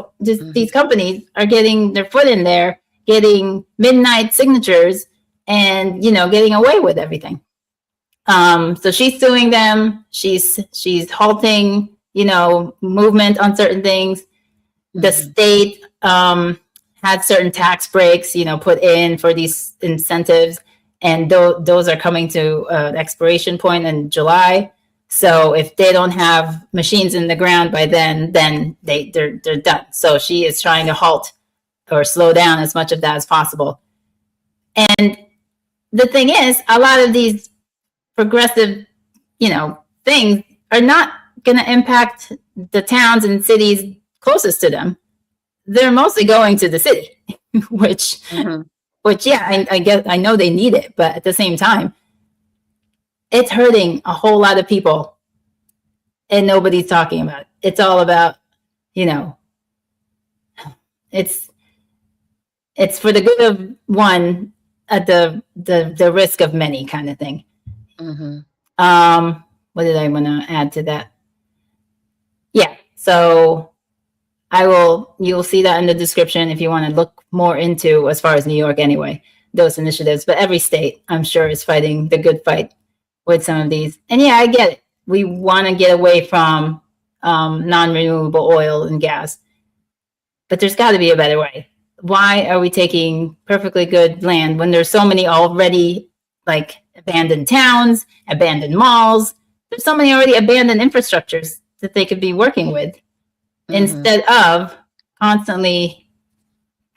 companies are getting their foot in there, getting midnight signatures, and getting away with everything. So she's suing them. She's halting, movement on certain things. The state had certain tax breaks, put in for these incentives, and those are coming to an expiration point in July. So if they don't have machines in the ground by then they're done. So she is trying to halt or slow down as much of that as possible. And the thing is, a lot of these progressive, things are not going to impact the towns and cities closest to them. They're mostly going to the city, which yeah, I guess I know they need it, but at the same time, it's hurting a whole lot of people, and nobody's talking about it. It's all about, it's for the good of one at the risk of many, kind of thing. Mm-hmm. What did I want to add to that? Yeah, so you'll see that in the description if you want to look more into, as far as New York anyway, those initiatives. But every state, I'm sure, is fighting the good fight with some of these. And yeah, I get it. We want to get away from non-renewable oil and gas, but there's got to be a better way. Why are we taking perfectly good land when there's so many already, like, abandoned towns, abandoned malls? There's so many already abandoned infrastructures that they could be working with. Instead of constantly,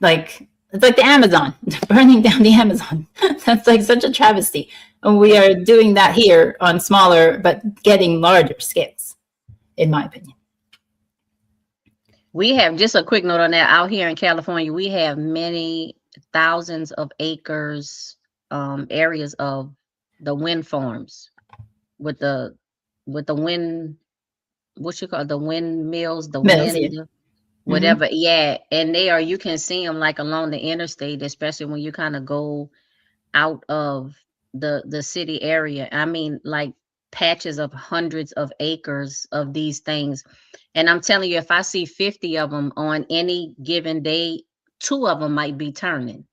like, it's like the Amazon, burning down the Amazon. That's like such a travesty. And we are doing that here on smaller, but getting larger scales, in my opinion. We have, just a quick note on that, out here in California, we have many thousands of acres, areas of the wind farms with the wind, what you call the windmills, the Mills, wind, yeah. whatever. Mm-hmm. Yeah. And you can see them like along the interstate, especially when you kind of go out of the city area. I mean, like patches of hundreds of acres of these things. And I'm telling you, if I see 50 of them on any given day, 2 of them might be turning.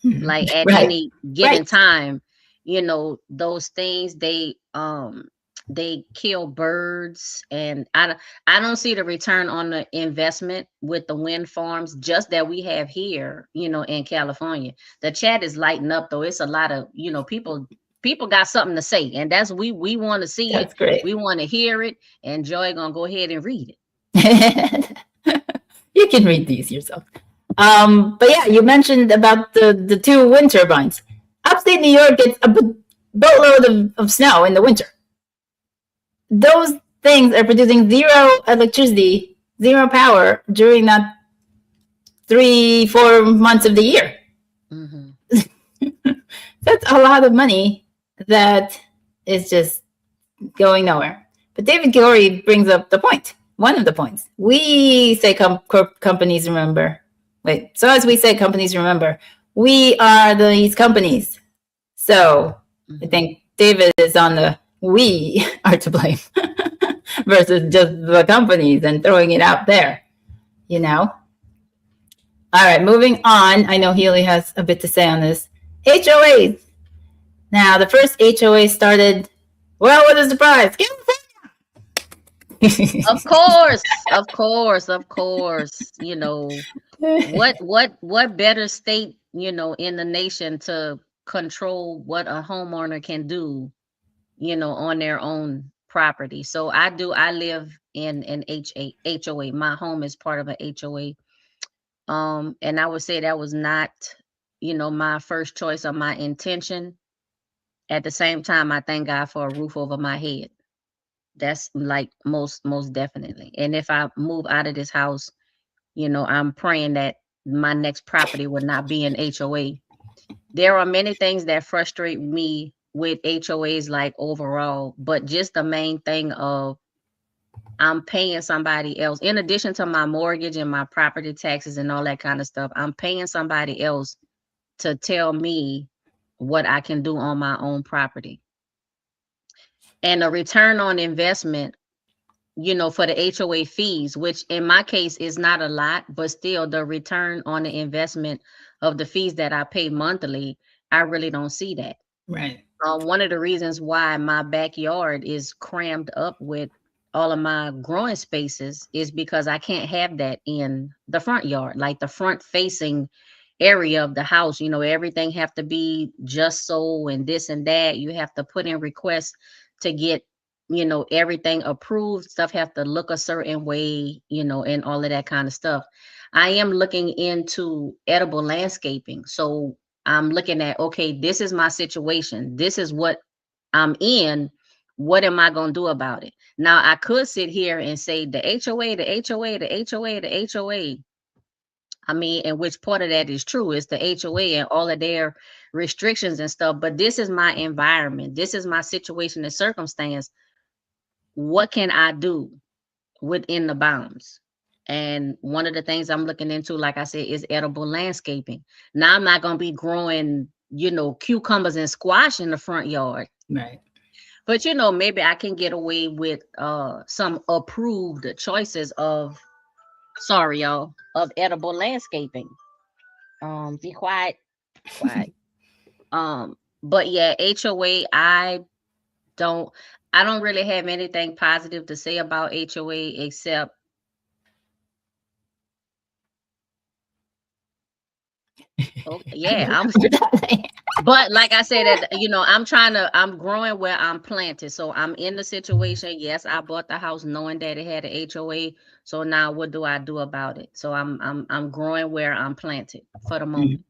Like at any given time. those things, they kill birds, and I don't see the return on the investment with the wind farms just that we have here, in California. The chat is lighting up though. It's a lot of, people got something to say, and that's we want to see That's it. great. We want to hear it, and Joy gonna go ahead and read it. You can read these yourself. But yeah, you mentioned about the two wind turbines. Upstate New York gets a boatload of snow in the winter. Those things are producing zero electricity, zero power during that 3-4 months of the year. That's a lot of money that is just going nowhere. But David Gilroy brings up the point. One of the points. We say companies remember. Wait, so as we say companies remember, we are these companies. So I think David is on the we are to blame versus just the companies and throwing it out there, All right, moving on. I know Healy has a bit to say on this. HOAs. Now, the first HOA started, well, what a surprise. Of course. What better state, in the nation to control what a homeowner can do, on their own property. So I live in an HOA. My home is part of an HOA. And I would say that was not, my first choice or my intention. At the same time, I thank God for a roof over my head. That's like most definitely. And if I move out of this house, I'm praying that my next property would not be an HOA. There are many things that frustrate me with HOAs, like overall, but just the main thing of I'm paying somebody else, in addition to my mortgage and my property taxes and all that kind of stuff, I'm paying somebody else to tell me what I can do on my own property. And a return on investment, for the HOA fees, which in my case is not a lot, but still the return on the investment of the fees that I pay monthly, I really don't see that. Right. One of the reasons why my backyard is crammed up with all of my growing spaces is because I can't have that in the front yard, like the front facing area of the house. Everything have to be just so and this and that. You have to put in requests to get, everything approved. Stuff have to look a certain way, and all of that kind of stuff. I am looking into edible landscaping. So I'm looking at, okay, this is my situation. This is what I'm in. What am I going to do about it? Now, I could sit here and say the HOA, the HOA, the HOA, the HOA. I mean, and which part of that is true? It's the HOA and all of their restrictions and stuff. But this is my environment. This is my situation and circumstance. What can I do within the bounds? And one of the things I'm looking into, like I said, is edible landscaping. Now, I'm not going to be growing, cucumbers and squash in the front yard. Right. But, maybe I can get away with some approved choices of edible landscaping. Be quiet. But yeah, HOA, I don't really have anything positive to say about HOA except but like I said, I'm growing where I'm planted. So I'm in the situation. Yes, I bought the house knowing that it had an HOA. So now what do I do about it? So I'm growing where I'm planted for the moment.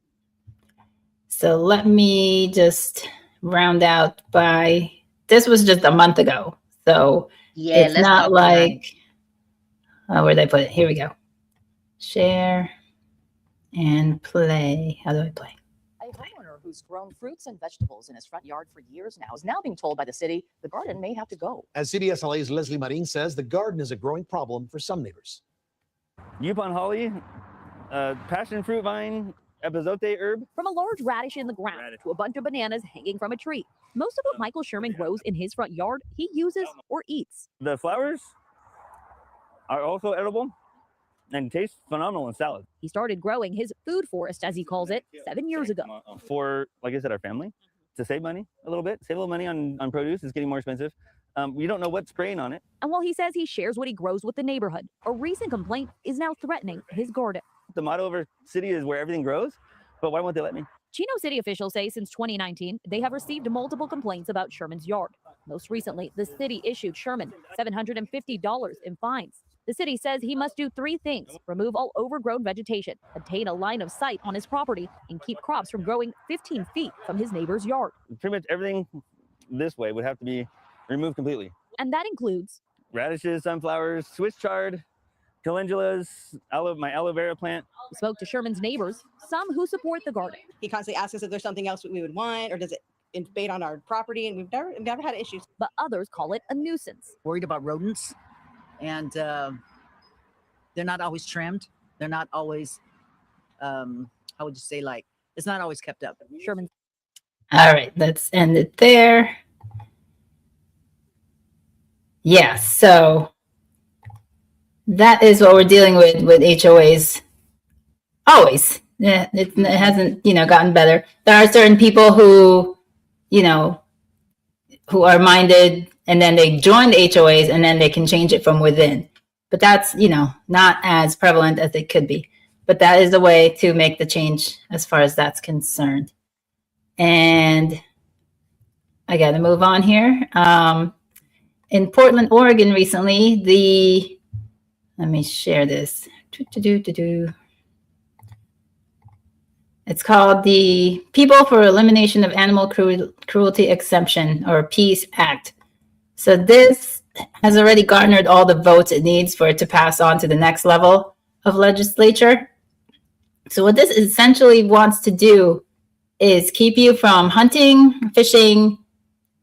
So let me just round out by, this was just a month ago. So yeah, it's not like, where'd I put it? Here we go. Share and play. How do I play? A homeowner who's grown fruits and vegetables in his front yard for years now is now being told by the city the garden may have to go. As CBS LA's Leslie Marin says, the garden is a growing problem for some neighbors. Yupon holly, passion fruit vine, epizote herb. From a large radish in the ground to a bunch of bananas hanging from a tree, most of what Michael Sherman grows in his front yard, he uses or eats. The flowers are also edible and taste phenomenal in salad. He started growing his food forest, as he calls it, 7 years ago. For, like I said, our family. to save money a little bit, save a little money on produce. It's getting more expensive. You don't know what's spraying on it. And while he says he shares what he grows with the neighborhood, a recent complaint is now threatening his garden. The motto of our city is where everything grows, but why won't they let me? Chino City officials say since 2019, they have received multiple complaints about Sherman's yard. Most recently, the city issued Sherman $750 in fines. The city says he must do 3 things: remove all overgrown vegetation, obtain a line of sight on his property, and keep crops from growing 15 feet from his neighbor's yard. Pretty much everything this way would have to be removed completely. And that includes Radishes, sunflowers, Swiss chard, calendulas, my aloe vera plant. We spoke to Sherman's neighbors, some who support the garden. He constantly asks us if there's something else we would want, or does it invade on our property, and we've never had issues. But others call it a nuisance. Worried about rodents, and they're not always trimmed. They're not always, how would you say, like, it's not always kept up. Sherman. All right, let's end it there. Yeah, so that is what we're dealing with HOAs. Always. Yeah, it hasn't, gotten better. There are certain people who, who are minded, and then they join the HOAs, and then they can change it from within. But that's, not as prevalent as it could be. But that is a way to make the change as far as that's concerned. And I got to move on here. In Portland, Oregon recently, let me share this. It's called the People for Elimination of Animal Cruelty Exemption, or PEACE Act. So this has already garnered all the votes it needs for it to pass on to the next level of legislature. So what this essentially wants to do is keep you from hunting, fishing,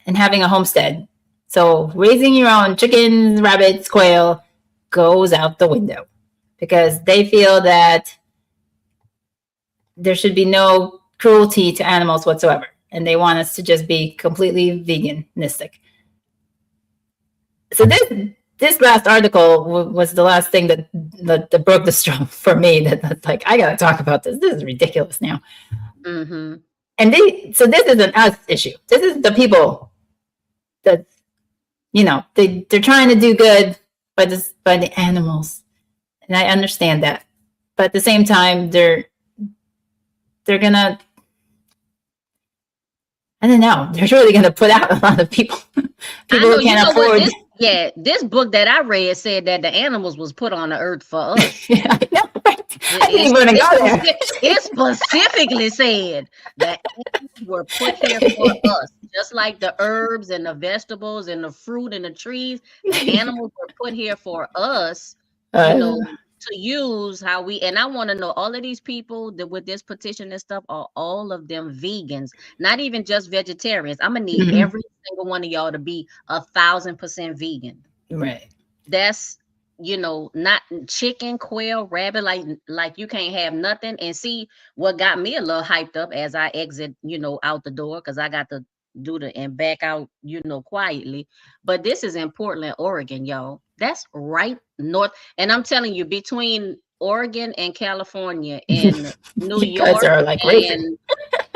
and having a homestead. So raising your own chickens, rabbits, quail goes out the window because they feel that there should be no cruelty to animals whatsoever. And they want us to just be completely veganistic. So this last article was the last thing that broke the straw for me. That's like, I got to talk about this. This is ridiculous now. Mm-hmm. And so this is an us issue. This is the people that, they're trying to do good by the animals. And I understand that. But at the same time, they're gonna, I don't know, they're really gonna put out a lot of people who can't afford. This book that I read said that the animals was put on the earth for us. Yeah, I know, right? I didn't even want to go there. It specifically said that animals were put here for us, just like the herbs and the vegetables and the fruit and the trees. The animals were put here for us, to use how we. And I want to know, all of these people that with this petition and stuff, are all of them vegans? Not even just vegetarians. I'm gonna need every single one of y'all to be 1,000% vegan. Right. That's not chicken, quail, rabbit, like you can't have nothing. And see what got me a little hyped up as I exit, out the door, because I got to do and back out, quietly. But this is in Portland, Oregon, y'all. That's right north. And I'm telling you, between Oregon and California and New York, are like and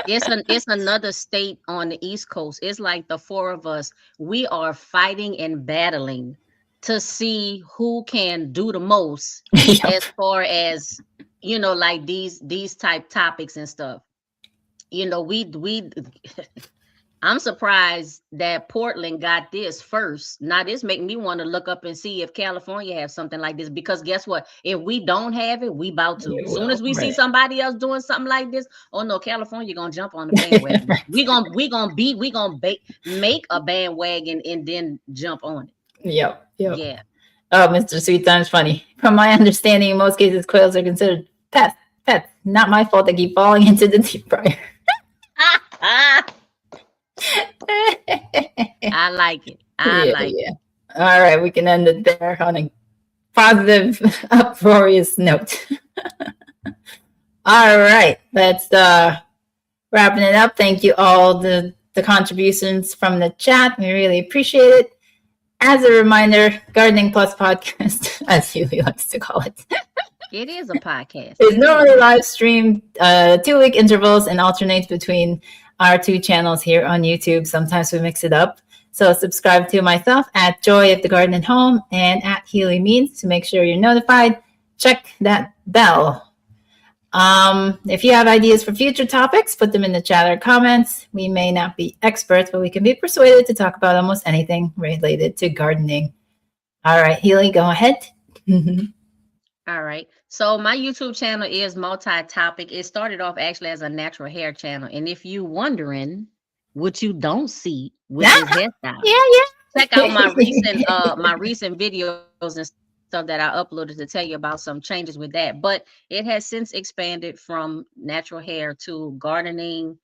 it's another state on the East Coast. It's like the four of us, we are fighting and battling to see who can do the most as far as, like these type topics and stuff. I'm surprised that Portland got this first. Now this make me want to look up and see if California has something like this, because guess what? If we don't have it, we about to. As soon as we see somebody else doing something like this, oh no, California gonna jump on the bandwagon. we gonna make a bandwagon and then jump on it. Yep. Yeah. Oh, Mr. Sweet Time's funny. From my understanding, in most cases, quails are considered pets. Not my fault they keep falling into the deep fryer. I like it. I like it. All right, we can end it there on a positive, uproarious note. All right, that's wrapping it up. Thank you all the contributions from the chat. We really appreciate it. As a reminder, Gardening Plus podcast, as Healy likes to call it. It is a podcast. It's normally live streamed 2-week intervals and alternates between our two channels here on YouTube. Sometimes we mix it up. So subscribe to myself at Joy of the Garden and Home and at HealyMeans to make sure you're notified. Check that bell. If you have ideas for future topics, put them in the chat or comments. We may not be experts, but we can be persuaded to talk about almost anything related to gardening. All right, Healy, go ahead. All right. So my YouTube channel is multi-topic. It started off actually as a natural hair channel. And if you wondering what you don't see with this hairstyle, check out my recent videos and stuff that I uploaded to tell you about some changes with that. But it has since expanded from natural hair to gardening,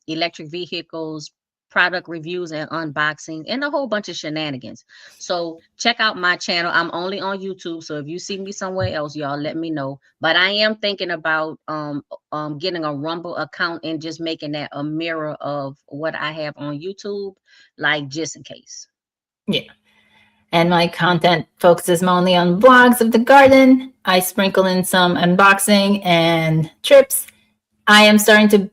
electric vehicles, product reviews and unboxing, and a whole bunch of shenanigans. So check out my channel. I'm only on YouTube, so if you see me somewhere else, y'all let me know. But I am thinking about getting a Rumble account and just making that a mirror of what I have on YouTube, like just in case. Yeah. And my content focuses mainly on vlogs of the garden. I sprinkle in some unboxing and trips. I am starting to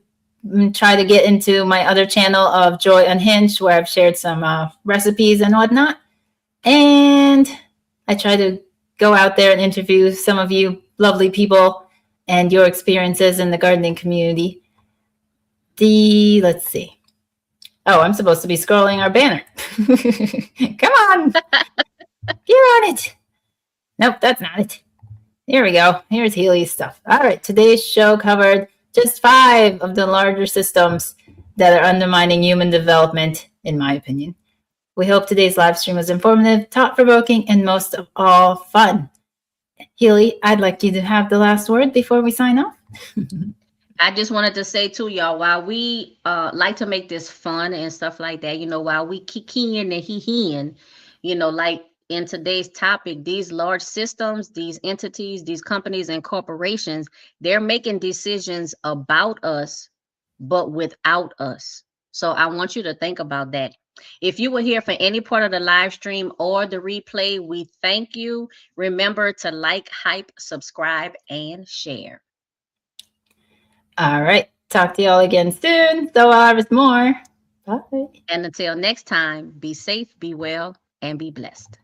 try to get into my other channel of Joy Unhinged, where I've shared some recipes and whatnot. And I try to go out there and interview some of you lovely people and your experiences in the gardening community. Let's see. Oh, I'm supposed to be scrolling our banner. Come on. You're on it. Nope, that's not it. Here we go. Here's Healy's stuff. All right, today's show covered just 5 of the larger systems that are undermining human development, in my opinion. We hope today's live stream was informative, thought-provoking, and most of all, fun. Healy, I'd like you to have the last word before we sign off. I just wanted to say to y'all, while we like to make this fun and stuff like that, while we kikiing and he-heeing, like in today's topic, these large systems, these entities, these companies and corporations, they're making decisions about us, but without us. So I want you to think about that. If you were here for any part of the live stream or the replay, we thank you. Remember to like, hype, subscribe, and share. All right. Talk to y'all again soon. So I'll harvest more. Bye. And until next time, be safe, be well, and be blessed.